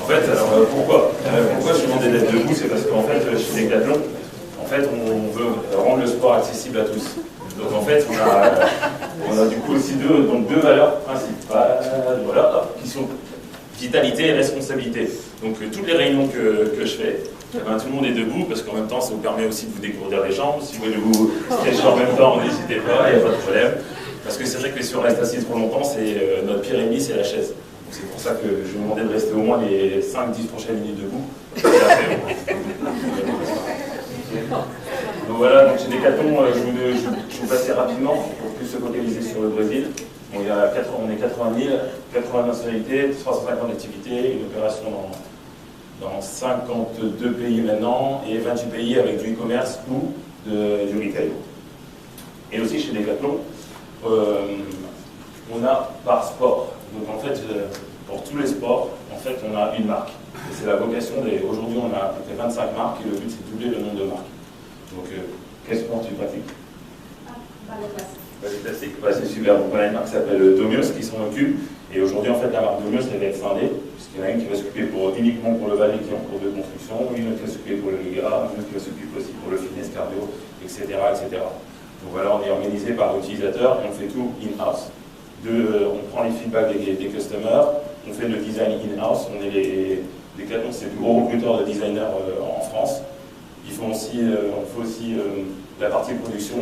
En fait, alors pourquoi je demandais d'être debout, c'est parce qu'en fait, chez Decathlon, en fait, on veut rendre le sport accessible à tous. Donc en fait, on a du coup aussi deux valeurs principales, voilà, qui sont vitalité et responsabilité. Donc toutes les réunions que je fais, tout le monde est debout parce qu'en même temps, ça vous permet aussi de vous découvrir les jambes. Si vous voulez vous stretcher en même temps, n'hésitez pas, il n'y a pas de problème. Parce que c'est vrai que si on reste assis trop longtemps, c'est notre pire ennemi, c'est la chaise. C'est pour ça que je vous demandais de rester au moins les 5-10 prochaines minutes debout. Donc voilà, donc chez Decathlon, je vous passais rapidement pour plus se focaliser sur le Brésil. Bon, on est 80 000, 80 nationalités, 350 activités, une opération dans 52 pays maintenant et 28 pays avec du e-commerce ou du retail. Et aussi chez Decathlon, on a par sport. Donc en fait, pour tous les sports, en fait, on a une marque. Et c'est la vocation aujourd'hui, on a à peu près 25 marques et le but, c'est de doubler le nombre de marques. Donc, quel sport tu pratiques? Ballet classique. C'est super. Donc, on a une marque qui s'appelle Domios qui s'en occupe. Et aujourd'hui, en fait, la marque Domios, elle va être scindée, puisqu'il y en a une qui va s'occuper uniquement pour le ballet qui est en cours de construction, une autre qui va s'occuper pour le yoga, une autre qui va s'occuper aussi pour le fitness cardio, etc., etc. Donc voilà, on est organisé par l'utilisateur et on fait tout in-house. On prend les feedbacks des customers, on fait le design in-house, on est Decathlon, c'est le plus gros recruteur de designers en France. On fait aussi la partie production,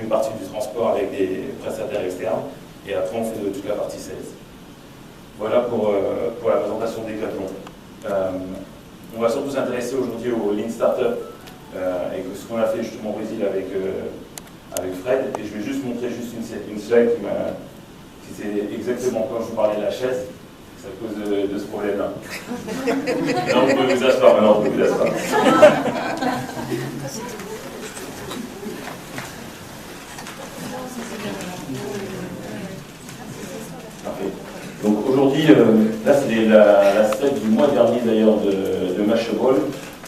une partie du transport avec des prestataires externes, et après on fait toute la partie sales. Voilà pour la présentation de Decathlon. On va surtout s'intéresser aujourd'hui au Lean Startup et ce qu'on a fait justement au Brésil avec Fred, et je vais juste montrer une slide qui c'est exactement quand je vous parlais de la chaise. C'est à cause de ce problème-là. Non, vous pouvez vous asseoir maintenant, vous pouvez vous asseoir. Parfait. Donc aujourd'hui, là c'est la slide du mois dernier d'ailleurs de Mashable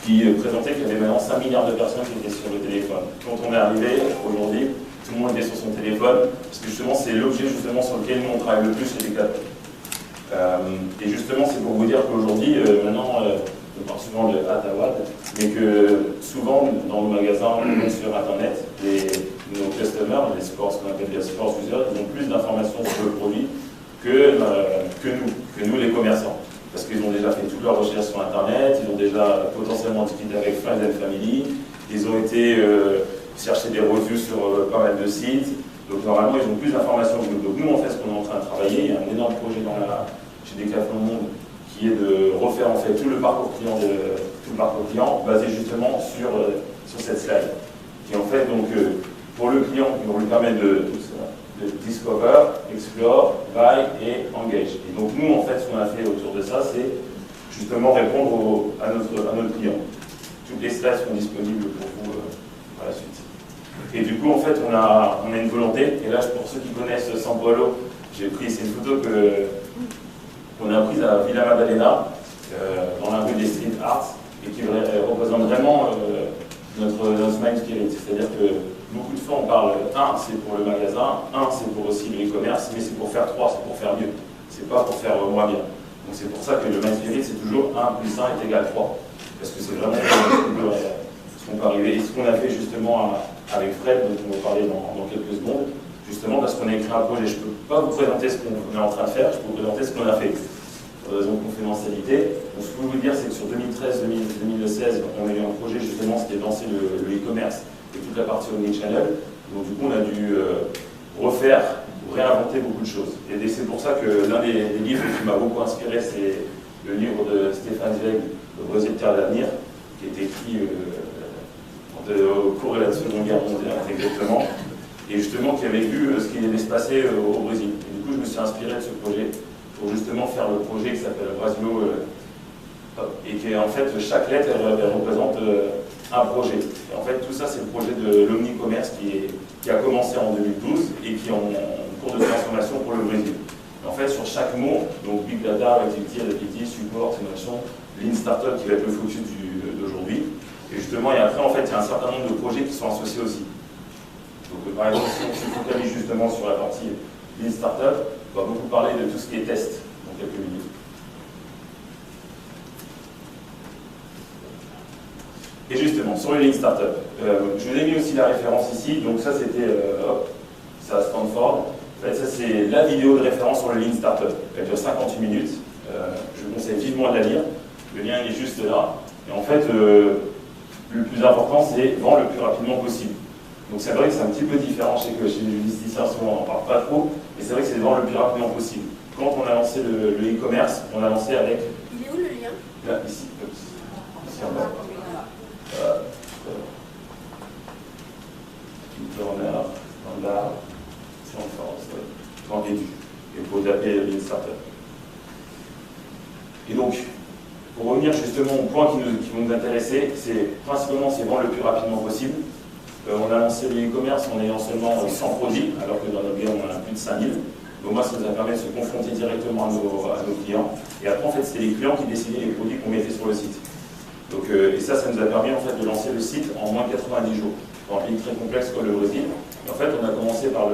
qui présentait qu'il y avait maintenant 5 milliards de personnes qui étaient sur le téléphone. Quand on est arrivé aujourd'hui, tout le monde était sur son téléphone, parce que justement c'est l'objet justement sur lequel nous on travaille le plus chez Decathlon. Et justement, c'est pour vous dire qu'aujourd'hui, maintenant, on parle souvent de Atawad, mais que souvent, dans nos magasins, ou sur Internet, nos customers, ce qu'on appelle les sports users, ils ont plus d'informations sur le produit que nous, les commerçants. Parce qu'ils ont déjà fait toutes leurs recherches sur Internet, ils ont déjà potentiellement discuté avec Friends and Family, ils ont été chercher des reviews sur pas mal de sites. Donc normalement, ils ont plus d'informations que nous. Donc nous, en fait, ce qu'on est en train de travailler, il y a un énorme projet chez Decathlon Monde qui est de refaire en fait tout le parcours client basé justement sur cette slide. Qui en fait, donc, pour le client, qui va lui permettre de discover, explore, buy et engage. Et donc nous, en fait, ce qu'on a fait autour de ça, c'est justement répondre à notre client. Toutes les slides sont disponibles pour vous par la suite. Et du coup, en fait, on a une volonté, et là, pour ceux qui connaissent São Paulo, j'ai pris, c'est une photo qu'on a prise à Villa Madalena, dans la rue des Street Arts, et qui représente vraiment notre smile spirit. C'est-à-dire que beaucoup de fois, on parle, c'est pour le magasin, c'est pour aussi le e-commerce, mais c'est pour faire 3, c'est pour faire mieux. C'est pas pour faire moins bien. Donc c'est pour ça que le smile spirit, c'est toujours 1 plus 1 est égal 3. Parce que c'est vraiment ce qu'on peut arriver. Et ce qu'on a fait justement avec Fred, dont on va parler dans quelques secondes, justement parce qu'on a écrit un projet. Je ne peux pas vous présenter ce qu'on est en train de faire, je peux vous présenter ce qu'on a fait. Pour raison de confidentialité. Donc, ce que je peux vous dire, c'est que sur 2013-2016, on a eu un projet justement, c'était de lancer le e-commerce et toute la partie omnichannel. Donc du coup, on a dû réinventer beaucoup de choses. Et c'est pour ça que l'un des livres qui m'a beaucoup inspiré, c'est le livre de Stéphane Zweig, Le Brésil Terre d'avenir, qui a été écrit en au cours de la Seconde Guerre mondiale, exactement, et justement qui avait vu ce qui allait se passer au Brésil. Et du coup, je me suis inspiré de ce projet pour justement faire le projet qui s'appelle Brasilo, et qui en fait, chaque lettre, elle représente un projet. Et en fait, tout ça, c'est le projet de l'Omnicommerce qui a commencé en 2012 et qui est en cours de transformation pour le Brésil. Et en fait, sur chaque mot, donc Big Data, Activity, Adaptivity, Support, Innovation, Lean Startup qui va être le focus d'aujourd'hui. Et justement, et après, en fait, il y a un certain nombre de projets qui sont associés aussi. Donc, par exemple, si on se focalise justement sur la partie Lean Startup, on va beaucoup parler de tout ce qui est test dans quelques minutes. Et justement, sur le Lean Startup, je vous ai mis aussi la référence ici. Donc ça, c'était ça à Stanford. En fait, ça, c'est la vidéo de référence sur le Lean Startup. Elle dure 58 minutes. Je vous conseille vivement de la lire. Le lien il est juste là. Et en fait, le plus important, c'est vendre le plus rapidement possible. Donc c'est vrai que c'est un petit peu différent. Je sais que chez les logisticiens, souvent, on n'en parle pas trop. Mais c'est vrai que c'est de vendre le plus rapidement possible. Quand on a lancé le e-commerce, on a lancé avec... Il est où le lien? Là, ici. Ici en bas. Turner, standard, grand début, et pour taper Lean Startup. Et donc, pour revenir justement au point qui nous intéressait, c'est principalement c'est vendre le plus rapidement possible. On a lancé le e-commerce en ayant seulement 100 produits, alors que dans notre gamme on en a plus de 5000. Donc moi, ça nous a permis de se confronter directement à nos clients. Et après, en fait, c'était les clients qui décidaient les produits qu'on mettait sur le site. Donc, et ça nous a permis en fait de lancer le site en moins de 90 jours. Dans un pays très complexe comme le Brésil. Et en fait, on a commencé par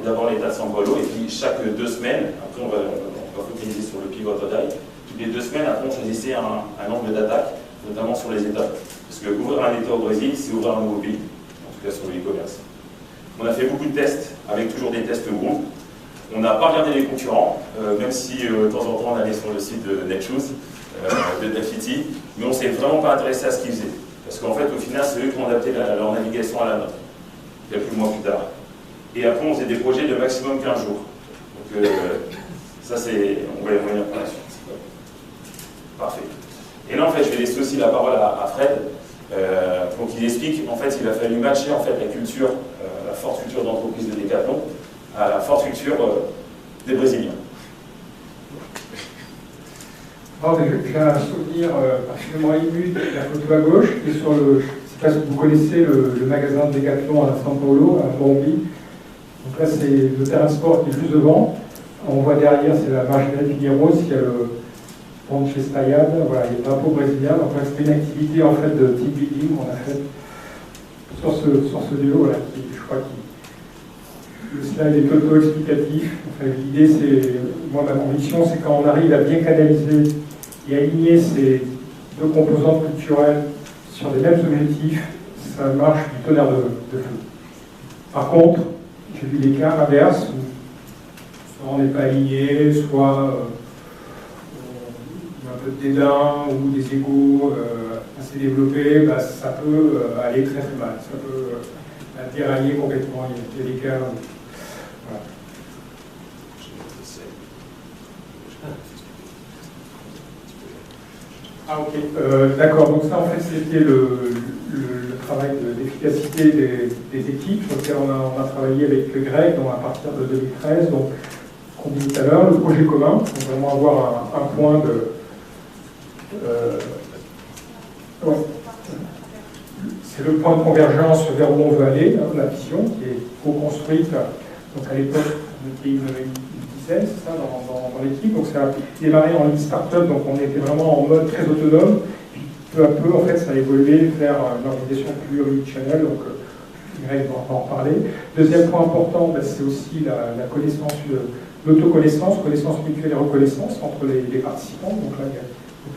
d'abord l'état de São Paulo, et puis chaque 2 semaines, après on va focaliser sur le pivot d'ail. Toutes les 2 semaines, après on choisissait un angle d'attaque, notamment sur les États. Parce que ouvrir un État au Brésil, c'est ouvrir un nouveau pays, en tout cas sur le e-commerce. On a fait beaucoup de tests, avec toujours des tests groupes. On n'a pas regardé les concurrents, même si de temps en temps on allait sur le site de Netshoes, de Dafiti, mais on ne s'est vraiment pas intéressé à ce qu'ils faisaient. Parce qu'en fait, au final, c'est eux qui ont adapté leur navigation à la nôtre, quelques mois plus tard. Et après, on faisait des projets de maximum 15 jours. Donc, ça, c'est... On va y revenir par la suite. Parfait. Et là, en fait, je vais laisser aussi la parole à Fred, pour qu'il explique. En fait, il a fallu matcher en fait, la culture, la forte culture d'entreprise de Decathlon, à la forte culture des Brésiliens. J'ai un souvenir particulièrement ému de la photo à gauche, qui est sur le... Je ne sais pas si vous connaissez le magasin de Decathlon à São Paulo, à Morumbi. Donc là, c'est le terrain de sport qui est juste devant. On voit derrière, c'est la Marginal Pinheiros, il y a le Ponte Estaiada, voilà, il y a le drapeau brésilien. Donc là, c'était une activité en fait de team building qu'on a faite sur ce duo, voilà, qui, je crois que le slide est auto-explicatif. Enfin, l'idée, c'est, moi, ma conviction, c'est quand on arrive à bien canaliser et aligner ces deux composantes culturelles sur les mêmes objectifs, ça marche du tonnerre de feu. Par contre, j'ai vu des cas inverses où soit on n'est pas aligné, soit un peu de dédain ou des égos assez développés, bah, ça peut aller très très mal. Ça peut dérailler complètement. Il y a des cas où, voilà. Ah ok, d'accord, donc ça en fait c'était le travail d'efficacité des équipes sur lequel on a travaillé avec Greg à partir de 2013, donc comme dit tout à l'heure, le projet commun, donc vraiment avoir un point de... Ouais. C'est le point de convergence vers où on veut aller, hein, la vision qui est co-construite, donc à l'époque on était une dizaine, c'est ça, dans l'équipe, donc ça a démarré en Lean Startup, donc on était vraiment en mode très autonome, puis peu à peu en fait ça a évolué vers une organisation plus omnichannel, donc Greg va en parler. Deuxième point important, ben, c'est aussi la connaissance, l'autoconnaissance, connaissance mutuelle et reconnaissance entre les participants, donc là il y a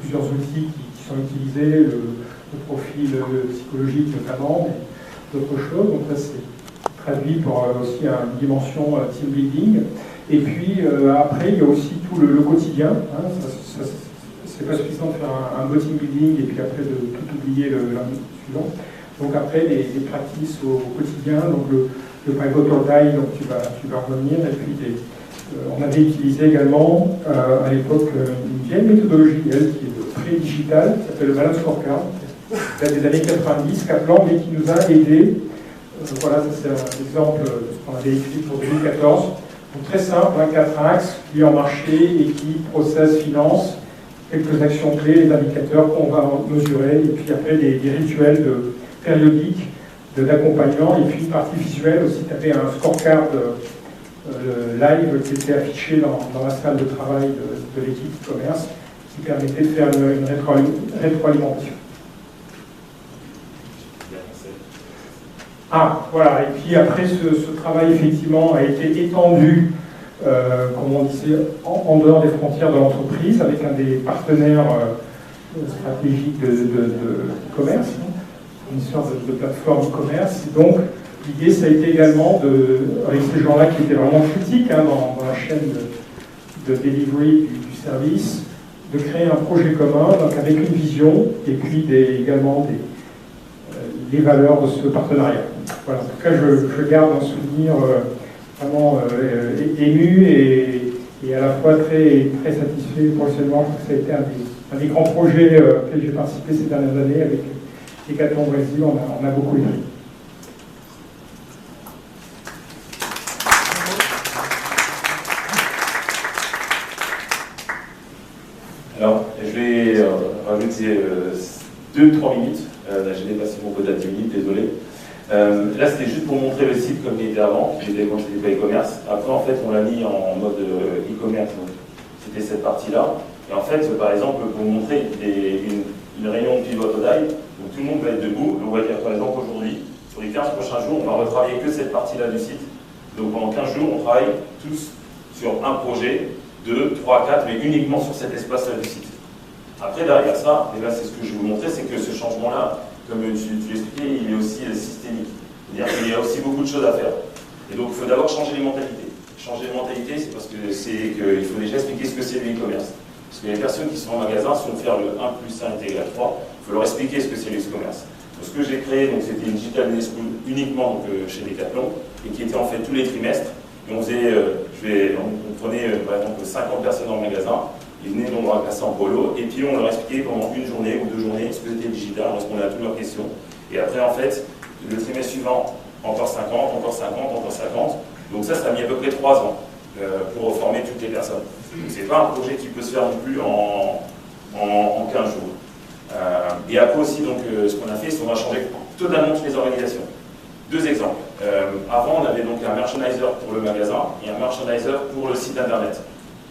plusieurs outils qui sont utilisés, le profil psychologique notamment, mais d'autres choses, donc là c'est traduit pour aussi une dimension team building. Et puis après, il y a aussi tout le quotidien. Hein, c'est pas suffisant de faire un beau team building et puis après de tout oublier lundi suivant. Donc après, les practices au quotidien, donc le pivot or die, donc tu vas revenir. Et puis on avait utilisé également à l'époque une vieille méthodologie, elle, qui est très digitale, qui s'appelle le Balance Scorecard, date des années 90, Kaplan, mais qui nous a aidés. Voilà, ça c'est un exemple de ce qu'on avait écrit pour 2014. Donc très simple, 4 axes, client marché, équipe, process, finance, quelques actions clés, les indicateurs qu'on va mesurer, et puis après des rituels périodiques d'accompagnement, et puis une partie visuelle aussi, tu avais un scorecard live qui était affiché dans la salle de travail de l'équipe e-commerce, qui permettait de faire une rétroalimentation. Ah, voilà, et puis après ce travail effectivement a été étendu, comme on disait, en dehors des frontières de l'entreprise, avec un des partenaires stratégiques de commerce, une sorte de plateforme e-commerce. Donc l'idée, ça a été également, avec ces gens-là qui étaient vraiment critiques dans la chaîne de delivery du service, de créer un projet commun, donc avec une vision, et puis également les valeurs de ce partenariat. Voilà, en tout cas, je garde un souvenir vraiment ému et à la fois très, très satisfait professionnellement. Je crois que ça a été un des grands projets auxquels j'ai participé ces dernières années avec Decathlon Brésil. On a beaucoup aimé. Alors, je vais rajouter 2-3 minutes. J'ai dépassé mon quota de 10 minutes, désolé. Là, c'était juste pour montrer le site comme il était avant, qui était quand c'était pas e-commerce. Après, en fait, on l'a mis en mode e-commerce, donc c'était cette partie-là. Et en fait, par exemple, pour vous montrer une réunion de pivot au DAI, donc tout le monde va être debout. On va dire, par exemple, aujourd'hui, sur les 15 prochains jours, on va retravailler que cette partie-là du site. Donc pendant 15 jours, on travaille tous sur un projet, 2, 3, 4, mais uniquement sur cet espace-là du site. Après, derrière ça, et là c'est ce que je vais vous montrer, c'est que ce changement-là, comme tu l'expliquais, il est aussi systémique. C'est-à-dire qu'il y a aussi beaucoup de choses à faire. Et donc il faut d'abord changer les mentalités. Changer les mentalités, c'est parce qu'il faut déjà expliquer ce que c'est le e-commerce. Parce que les personnes qui sont en magasin, si on fait le 1 plus 1 intégré à 3, il faut leur expliquer ce que c'est le e-commerce. Ce que j'ai créé, c'était une Digital Business School uniquement chez Decathlon, et qui était en fait tous les trimestres. Et on prenait par exemple 50 personnes dans le magasin, ils venaient donc à en polo, et puis on leur expliquait pendant une journée ou 2 journées ce que c'était le digital, on répondait à toutes leurs questions. Et après, en fait, le trimestre suivant, encore 50, encore 50, encore 50. Donc ça a mis à peu près 3 ans pour former toutes les personnes. Donc c'est pas un projet qui peut se faire non plus en 15 jours. Et après aussi, donc, ce qu'on a fait, c'est qu'on a changé totalement toutes les organisations. 2 exemples. Avant, on avait donc un merchandiser pour le magasin et un merchandiser pour le site internet.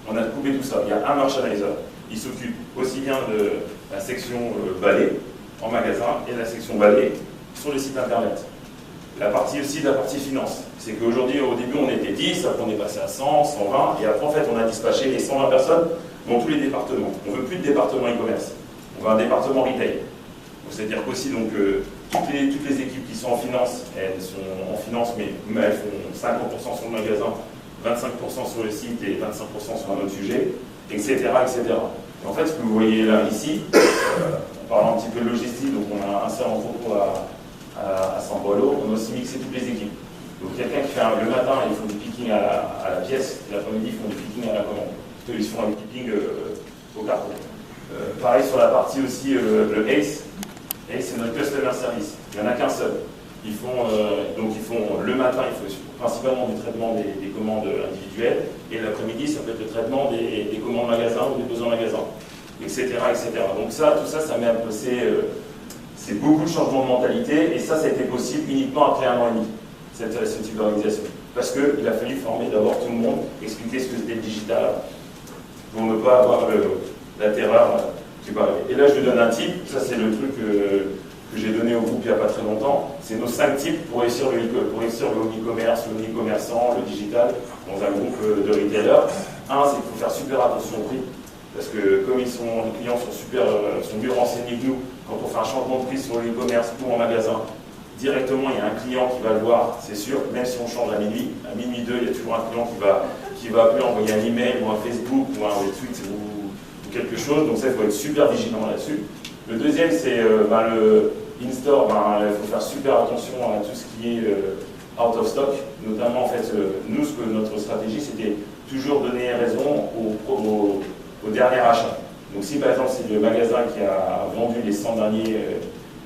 On a coupé tout ça. Il y a un merchandiser. Il s'occupe aussi bien de la section balai en magasin et de la section balai sur le site internet. La partie aussi de la partie finance. C'est qu'aujourd'hui, au début, on était 10, après on est passé à 100, 120, et après, en fait, on a dispatché les 120 personnes dans tous les départements. On ne veut plus de département e-commerce. On veut un département retail. C'est-à-dire qu'aussi, donc, toutes les équipes qui sont en finance, elles sont en finance, mais elles font 50% sur le magasin, 25% sur le site et 25% sur un autre sujet, etc., etc. Et en fait, ce que vous voyez là, ici, en parlant un petit peu de logistique, donc on a un seul entrepôt à São Paulo, on a aussi mixé toutes les équipes. Donc quelqu'un qui fait le matin, ils font du picking à la pièce, et l'après-midi, ils font du picking à la commande. Ils font un picking au carton. Pareil sur la partie aussi, le ACE. ACE, c'est notre customer service. Il n'y en a qu'un seul. Ils font le matin, il faut principalement du traitement des commandes individuelles, et l'après-midi, ça peut être le traitement des commandes magasin ou des besoins magasin, etc., etc. Donc tout ça, ça met à passer, c'est beaucoup de changements de mentalité, et ça a été possible uniquement après 1 an et demi, ce type d'organisation. Parce qu'il a fallu former d'abord tout le monde, expliquer ce que c'était le digital, pour ne pas avoir la terreur qui va arriver. Et là, je vous donne un type, ça c'est le truc que j'ai donné au groupe il n'y a pas très longtemps, c'est nos 5 types pour réussir le e-commerce, le e-commerçant, le digital, dans un groupe de retailers. Un, c'est qu'il faut faire super attention au prix, parce que comme les clients sont mieux renseignés que nous, quand on fait un changement de prix sur le e-commerce ou en magasin, directement il y a un client qui va le voir, c'est sûr, même si on change à minuit 2, il y a toujours un client qui va appeler, envoyer un email ou un Facebook ou un tweet ou quelque chose, donc ça il faut être super vigilant là-dessus. Le deuxième, c'est le in-store, il faut faire super attention à tout ce qui est out of stock, notamment en fait, nous, notre stratégie, c'était toujours donner raison au dernier achat. Donc si par exemple c'est le magasin qui a vendu les 100 derniers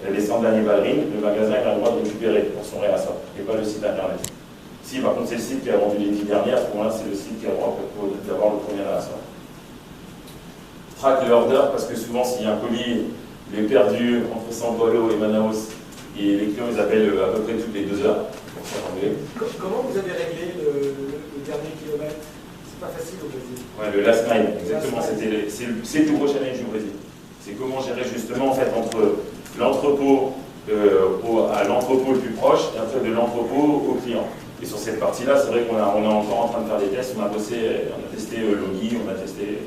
les 100 dernières ballerines, le magasin a le droit de récupérer pour son réassorт, et pas le site internet. Si par contre c'est le site qui a vendu les 10 dernières, à ce moment-là c'est le site qui a le droit d'avoir le premier réassorт. Track le order, parce que souvent s'il y a un colis, il est perdu entre São Paulo et Manaus, et les clients ils appellent à peu près toutes les 2 heures pour se faire enlever. Comment vous avez réglé le dernier kilomètre? C'est pas facile au Brésil. Ouais, le last mile, exactement, c'est le plus gros challenge du Brésil. C'est comment gérer justement en fait entre l'entrepôt à l'entrepôt le plus proche et après de l'entrepôt au client. Et sur cette partie-là, c'est vrai qu'on est encore en train de faire des tests, on a testé Logi, on a testé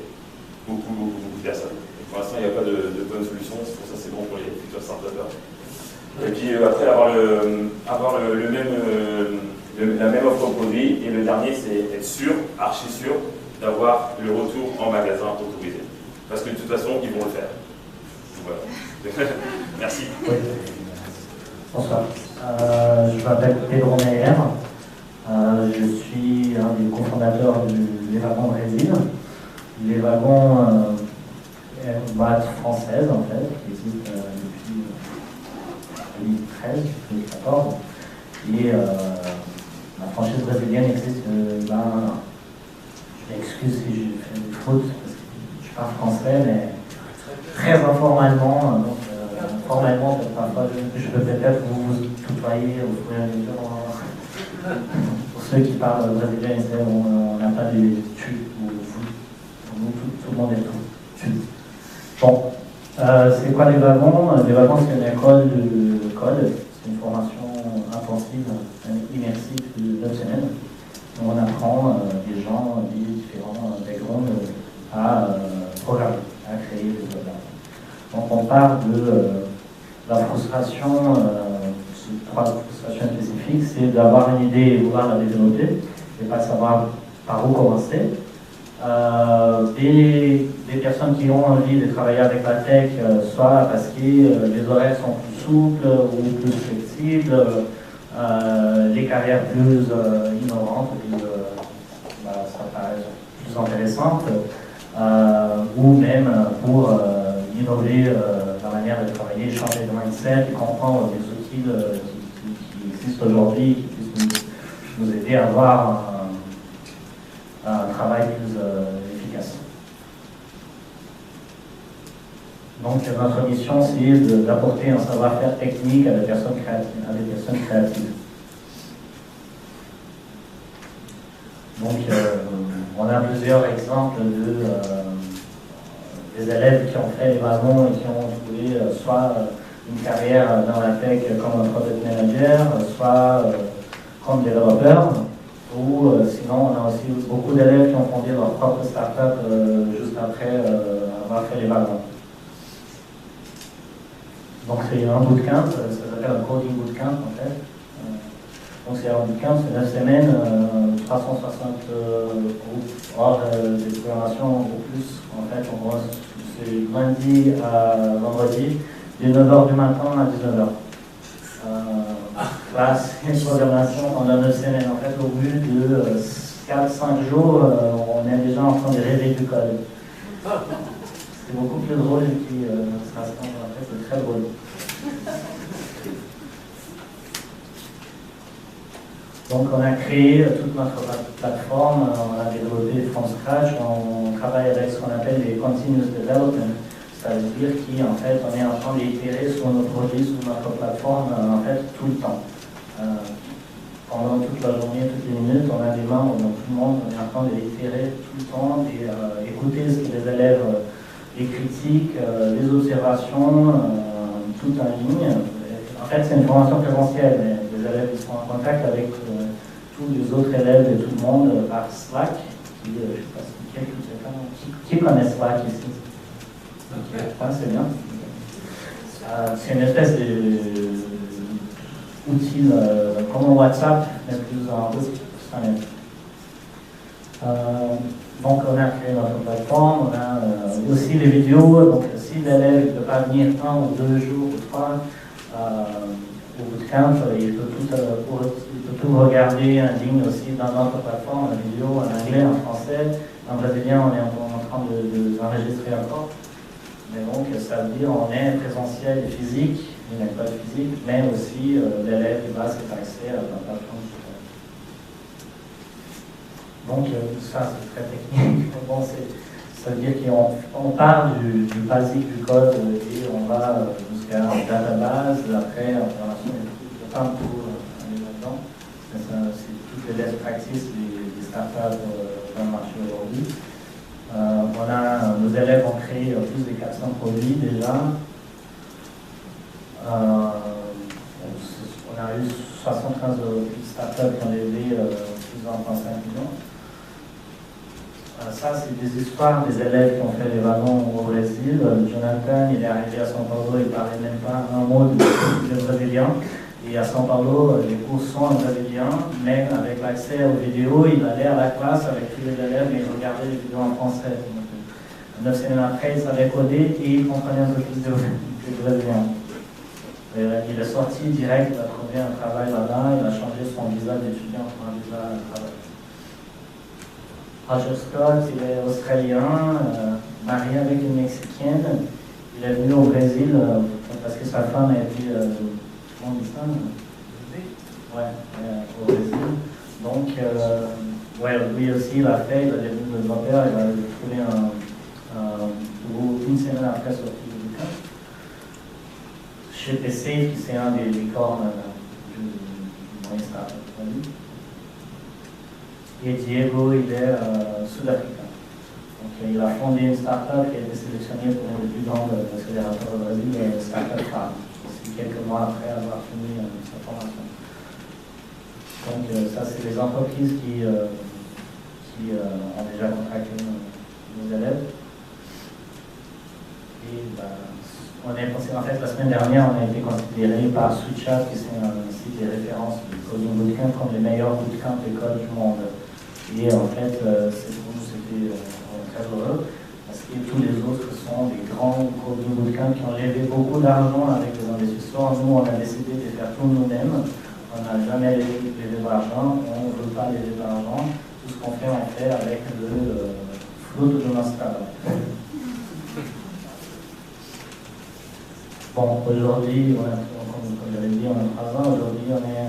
beaucoup de personnes. Et pour l'instant, il n'y a pas de bonne solution, c'est pour ça que c'est bon pour les futurs startups. Et puis après, avoir la même offre produit, et le dernier, c'est être sûr, archi sûr, d'avoir le retour en magasin autorisé. Parce que de toute façon, ils vont le faire. Voilà. Merci. Oui. Bonsoir. Je m'appelle Pedro Meyer. Je suis un des cofondateurs des Wagons Brésil. Les Wagons est une boîte française en fait, qui existe depuis 2013, 2014. Et la franchise brésilienne existe, je m'excuse si je fais des fautes, parce que je parle français, mais très informellement, donc formellement, parfois je peux peut-être vous tutoyer au fur et à mesure. Pour ceux qui parlent brésilien, on n'a pas de tu ou vous. Pour nous, tout le monde est tout. Tu. Bon, c'est quoi les Wagons? Les Wagons, c'est une école de code, c'est une formation intensive, immersive de 9 semaines. On apprend des gens des différents backgrounds à programmer, à créer des programmes. Donc on part de la frustration, trois frustrations spécifiques, c'est d'avoir une idée et vouloir la développer, et pas savoir par où commencer. Des personnes qui ont envie de travailler avec la tech, soit parce que les horaires sont plus souples ou plus flexibles, les carrières plus innovantes, ça paraît plus intéressantes, ou même pour innover la manière de travailler, changer de mindset et comprendre des outils qui existent aujourd'hui, qui puissent nous aider à avoir un travail plus efficace. Donc notre mission, c'est d'apporter un savoir-faire technique à des personnes créatives. Donc on a plusieurs exemples des élèves qui ont fait les wagons et qui ont trouvé soit une carrière dans la tech comme un product manager, soit comme développeur. Ou sinon, on a aussi beaucoup d'élèves qui ont fondé leur propre start-up juste après avoir fait les wagons. Donc c'est un bootcamp, ça s'appelle un coding bootcamp en fait. Donc c'est un bootcamp, c'est 9 semaines, 360 groupes hors des programmations ou plus. En fait, c'est lundi à vendredi, de 9h du matin à 19h. Une programmation pendant 9 semaines. En fait, au bout de 4-5 jours, on est déjà en train de rêver du code. C'est beaucoup plus drôle que ça se passe. En fait, c'est très drôle. Donc, on a créé toute notre plateforme, on a développé from scratch, on travaille avec ce qu'on appelle les continuous development. C'est-à-dire qu'en fait, on est en train d'itérer sur nos produits, sur notre plateforme, en fait, tout le temps. Pendant toute la journée, toutes les minutes, on a des membres, donc tout le monde, on est en train d'itérer tout le temps, d'écouter ce que les élèves, les critiques, les observations, tout en ligne. En fait, c'est une formation présentielle, mais les élèves ils sont en contact avec tous les autres élèves et tout le monde par Slack. Je ne sais pas qui connaît Slack ici? C'est bien. C'est une espèce d'outil comme WhatsApp, mais plus en personnel. Donc on a créé notre plateforme, on a aussi les vidéos, donc si l'élève ne peut pas venir 1 ou 2 jours ou 3 au bootcamp, il peut tout regarder en ligne aussi dans notre plateforme, la vidéo en anglais, en français. En brésilien, on est en train d'enregistrer encore. Mais donc, ça veut dire on est présentiel et physique une école physique, mais aussi l'élève qui va cet accès à la plateforme digitale. Donc tout ça c'est très technique. Bon, ça veut dire qu'on part du basique du code et on va jusqu'à une database, après opération et tout. Je ne vais pas tout aller là-dedans. C'est toutes les best practices des startups dans le marché aujourd'hui. Nos élèves ont créé plus de 400 produits déjà. On a eu 75 startups qui ont levé plus de 1,5 millions. Ça, c'est des histoires des élèves qui ont fait les wagons au Brésil. Jonathan, il est arrivé à São Paulo, il ne parlait même pas un mot de brésilien. Et à São Paulo, les cours sont en brésilien, mais avec l'accès aux vidéos, il allait à la classe avec tous les élèves et il regardait les vidéos en français. Donc, 9 semaines après, il savait coder et il comprenait un peu plus de brésilien. Il est sorti direct, il a trouvé un travail là-bas, il a changé son visa d'étudiant pour un visa de travail. Roger Scott, il est australien, marié avec une Mexicaine. Il est venu au Brésil parce que sa femme a été... comment on dit ça? Au Brésil. Donc, lui aussi, il a fait, il a devenu développeur, il a trouvé un boulot une semaine après sortie du bouquin. Chez PC, qui c'est un des licornes du moyen startup. Et Diego, il est sud-africain. Donc, il a fondé une startup qui a été sélectionnée pour une des plus grandes accélérateurs au Brésil, Startup Farm, quelques mois après avoir fini sa formation. Donc, ça, c'est les entreprises qui ont déjà contracté nos élèves. Et on est pensé, en fait, la semaine dernière, on a été considéré par SwitchUp, qui c'est un site de référence du coding bootcamp, comme les meilleurs bootcamps d'école du monde. Et en fait, pour nous, c'était très heureux, parce que tous les autres sont des grands coding bootcamps qui ont levé beaucoup d'argent avec les investisseurs. Nous, on a décidé de faire tout nous-mêmes. On n'a jamais levé de l'argent, on ne veut pas lever de l'argent. Tout ce qu'on fait, on fait avec le flot de notre travail. Bon, aujourd'hui, comme j'avais dit, on a 3 ans. Aujourd'hui, on est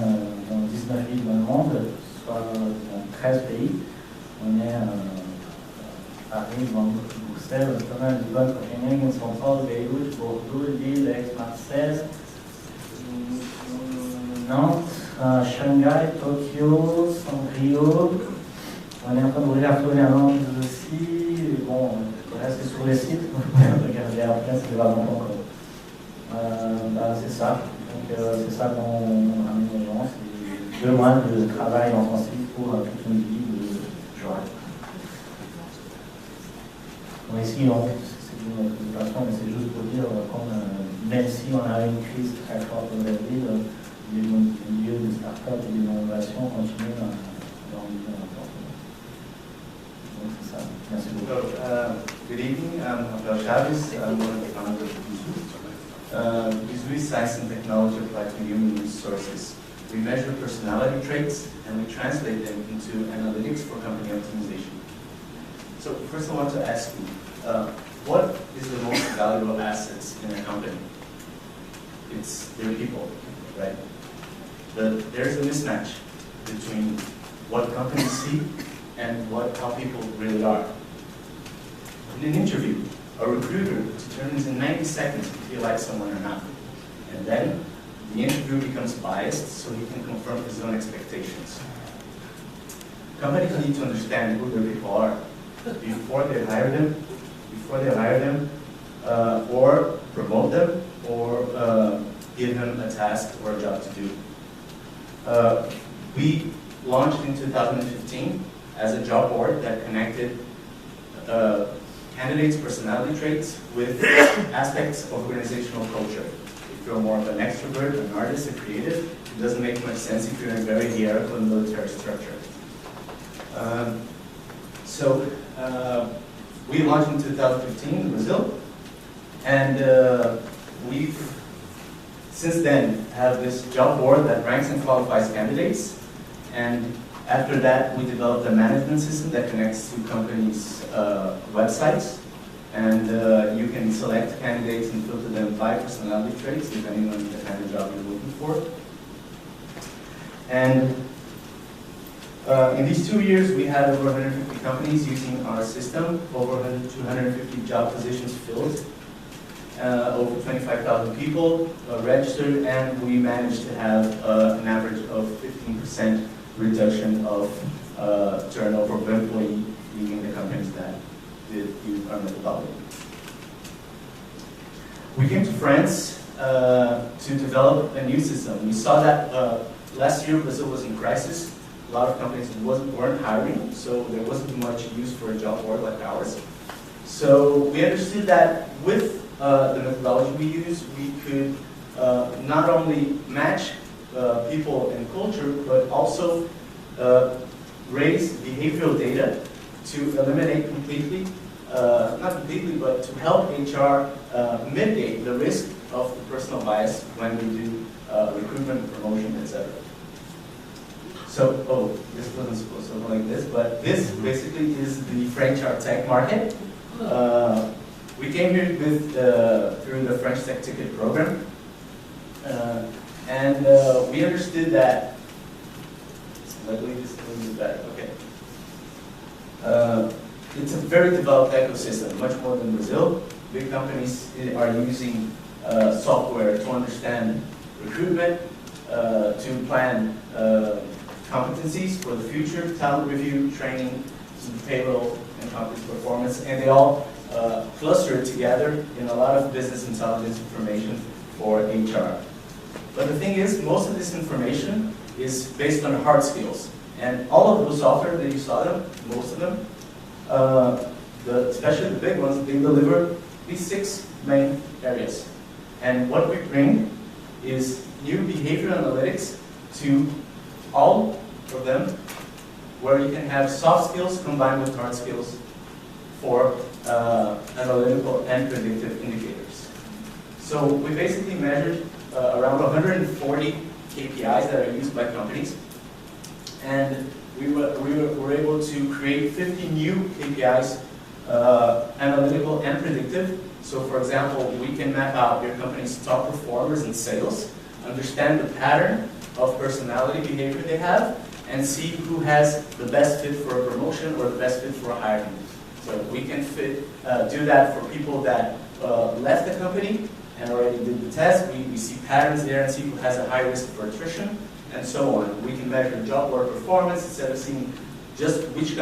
dans 19 villes dans le monde, soit dans 13 pays. On est à Paris, Bruxelles, Amsterdam, Lisbonne, Copenhague, São Paulo, Beirut, Bordeaux, Lille, Aix-Marseille, Nantes, Shanghai, Tokyo, Rio. On est en train de regarder à Londres aussi. Bon, le reste est sur les sites. Vous pouvez regarder après, c'est vraiment encore. C'est ça. Donc, c'est ça qu'on ramène aux gens. C'est 2 mois de travail intensif pour toute une vie de joie. Donc, ici, c'est une présentation, mais c'est juste pour dire même si on a une crise très forte au Brésil, les milieux de start-up et d'innovation continuent à grandir encore. Donc, c'est ça. Merci beaucoup. Good evening. I'm Rafael Chaves. I'm one of the founders of Bizu. Bizu is science and technology applied to human resources. We measure personality traits and we translate them into analytics for company optimization. So first I want to ask you, what is the most valuable assets in a company? It's their people, right? But there's a mismatch between what companies see and how people really are. In an interview, a recruiter determines in 90 seconds if he likes someone or not. And then the interview becomes biased so he can confirm his own expectations. Companies need to understand who their people are before they hire them, or promote them, or give them a task or a job to do. We launched in 2015 as a job board that connected candidates' personality traits with aspects of organizational culture. If you're more of an extrovert, an artist, a creative, it doesn't make much sense if you're in a very hierarchical and military structure. We launched in 2015 in Brazil, and we've since then have this job board that ranks and qualifies candidates, and after that we developed a management system that connects to companies' websites, And you can select candidates and filter them by personality traits, depending on the kind of job you're looking for. And in these 2 years, we had over 150 companies using our system, over 250 job positions filled, over 25,000 people registered, and we managed to have an average of 15% reduction of turnover of employee leaving the companies that did use our methodology. We came to France to develop a new system. We saw that last year Brazil was in crisis. A lot of companies weren't hiring, so there wasn't much use for a job board like ours. So we understood that with the methodology we use, we could not only match people and culture, but also raise behavioral data to eliminate completely, not completely, but to help HR mitigate the risk of the personal bias when we do recruitment, promotion, etc. So, oh, this wasn't supposed to look like this, but this basically is the French tech market. We came here with, through the French Tech Ticket program, and we understood that, luckily this is back, okay. It's a very developed ecosystem, much more than Brazil. Big companies are using software to understand recruitment, to plan competencies for the future, talent review, training, payroll, and competence performance, and they all cluster together in a lot of business intelligence information for HR. But the thing is, most of this information is based on hard skills. And all of those software that you saw them, most of them, especially the big ones, they deliver these 6 main areas. And what we bring is new behavioral analytics to all of them, where you can have soft skills combined with hard skills for analytical and predictive indicators. So we basically measured around 140 KPIs that are used by companies, and we were able to create 50 new KPIs, analytical and predictive. So for example, we can map out your company's top performers in sales, understand the pattern of personality behavior they have, and see who has the best fit for a promotion or the best fit for a hiring. So we can do that for people that left the company and already did the test. We see patterns there and see who has a high risk for attrition, and so on. We can measure job board performance instead of seeing just which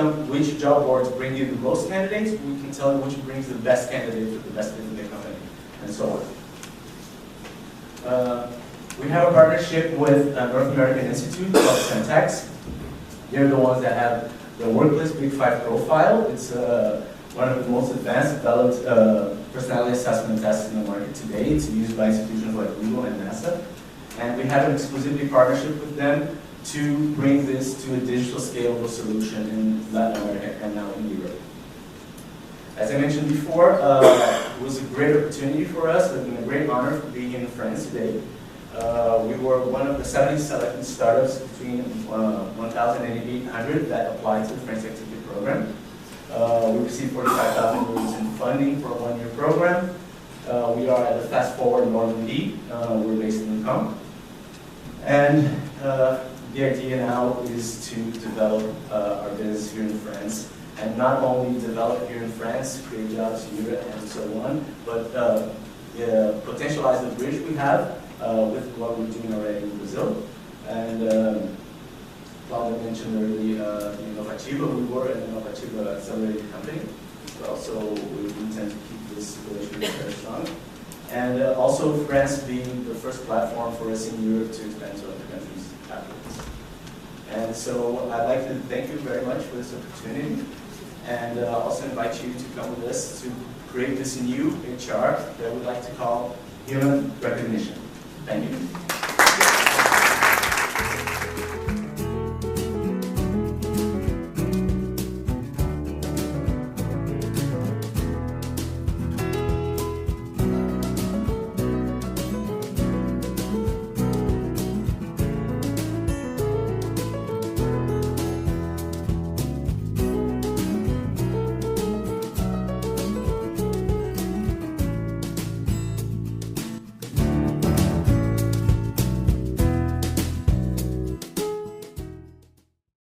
job boards bring you the most candidates. We can tell you which brings the best candidates with the best fit in the company, and so on. We have a partnership with a North American Institute called Syntax. They're the ones that have the Worklist Big 5 profile. It's one of the most advanced developed personality assessment tests in the market today. It's used by institutions like Google and NASA. And we have an exclusivity partnership with them to bring this to a digital scalable solution in Latin America and now in Europe. As I mentioned before, it was a great opportunity for us. It's been a great honor for being in France today. We were one of the 70 selected startups between 1,000 and 800 that applied to the French Tech Ticket program. We received 45,000 euros in funding for a 1-year program. We are at the Fast Forward Normandy. We're based in Caen. And the idea now is to develop our business here in France. And not only develop here in France, create jobs here and so on, but potentialize the bridge we have with what we're doing already in Brazil. And Claudia mentioned earlier Innovativa. We were an Innovativa accelerated company as well, so we intend to keep this relationship very strong. And also France being the first platform for us in Europe to expand to other countries afterwards. And so I'd like to thank you very much for this opportunity, and also invite you to come with us to create this new HR that we'd like to call human recognition. Thank you.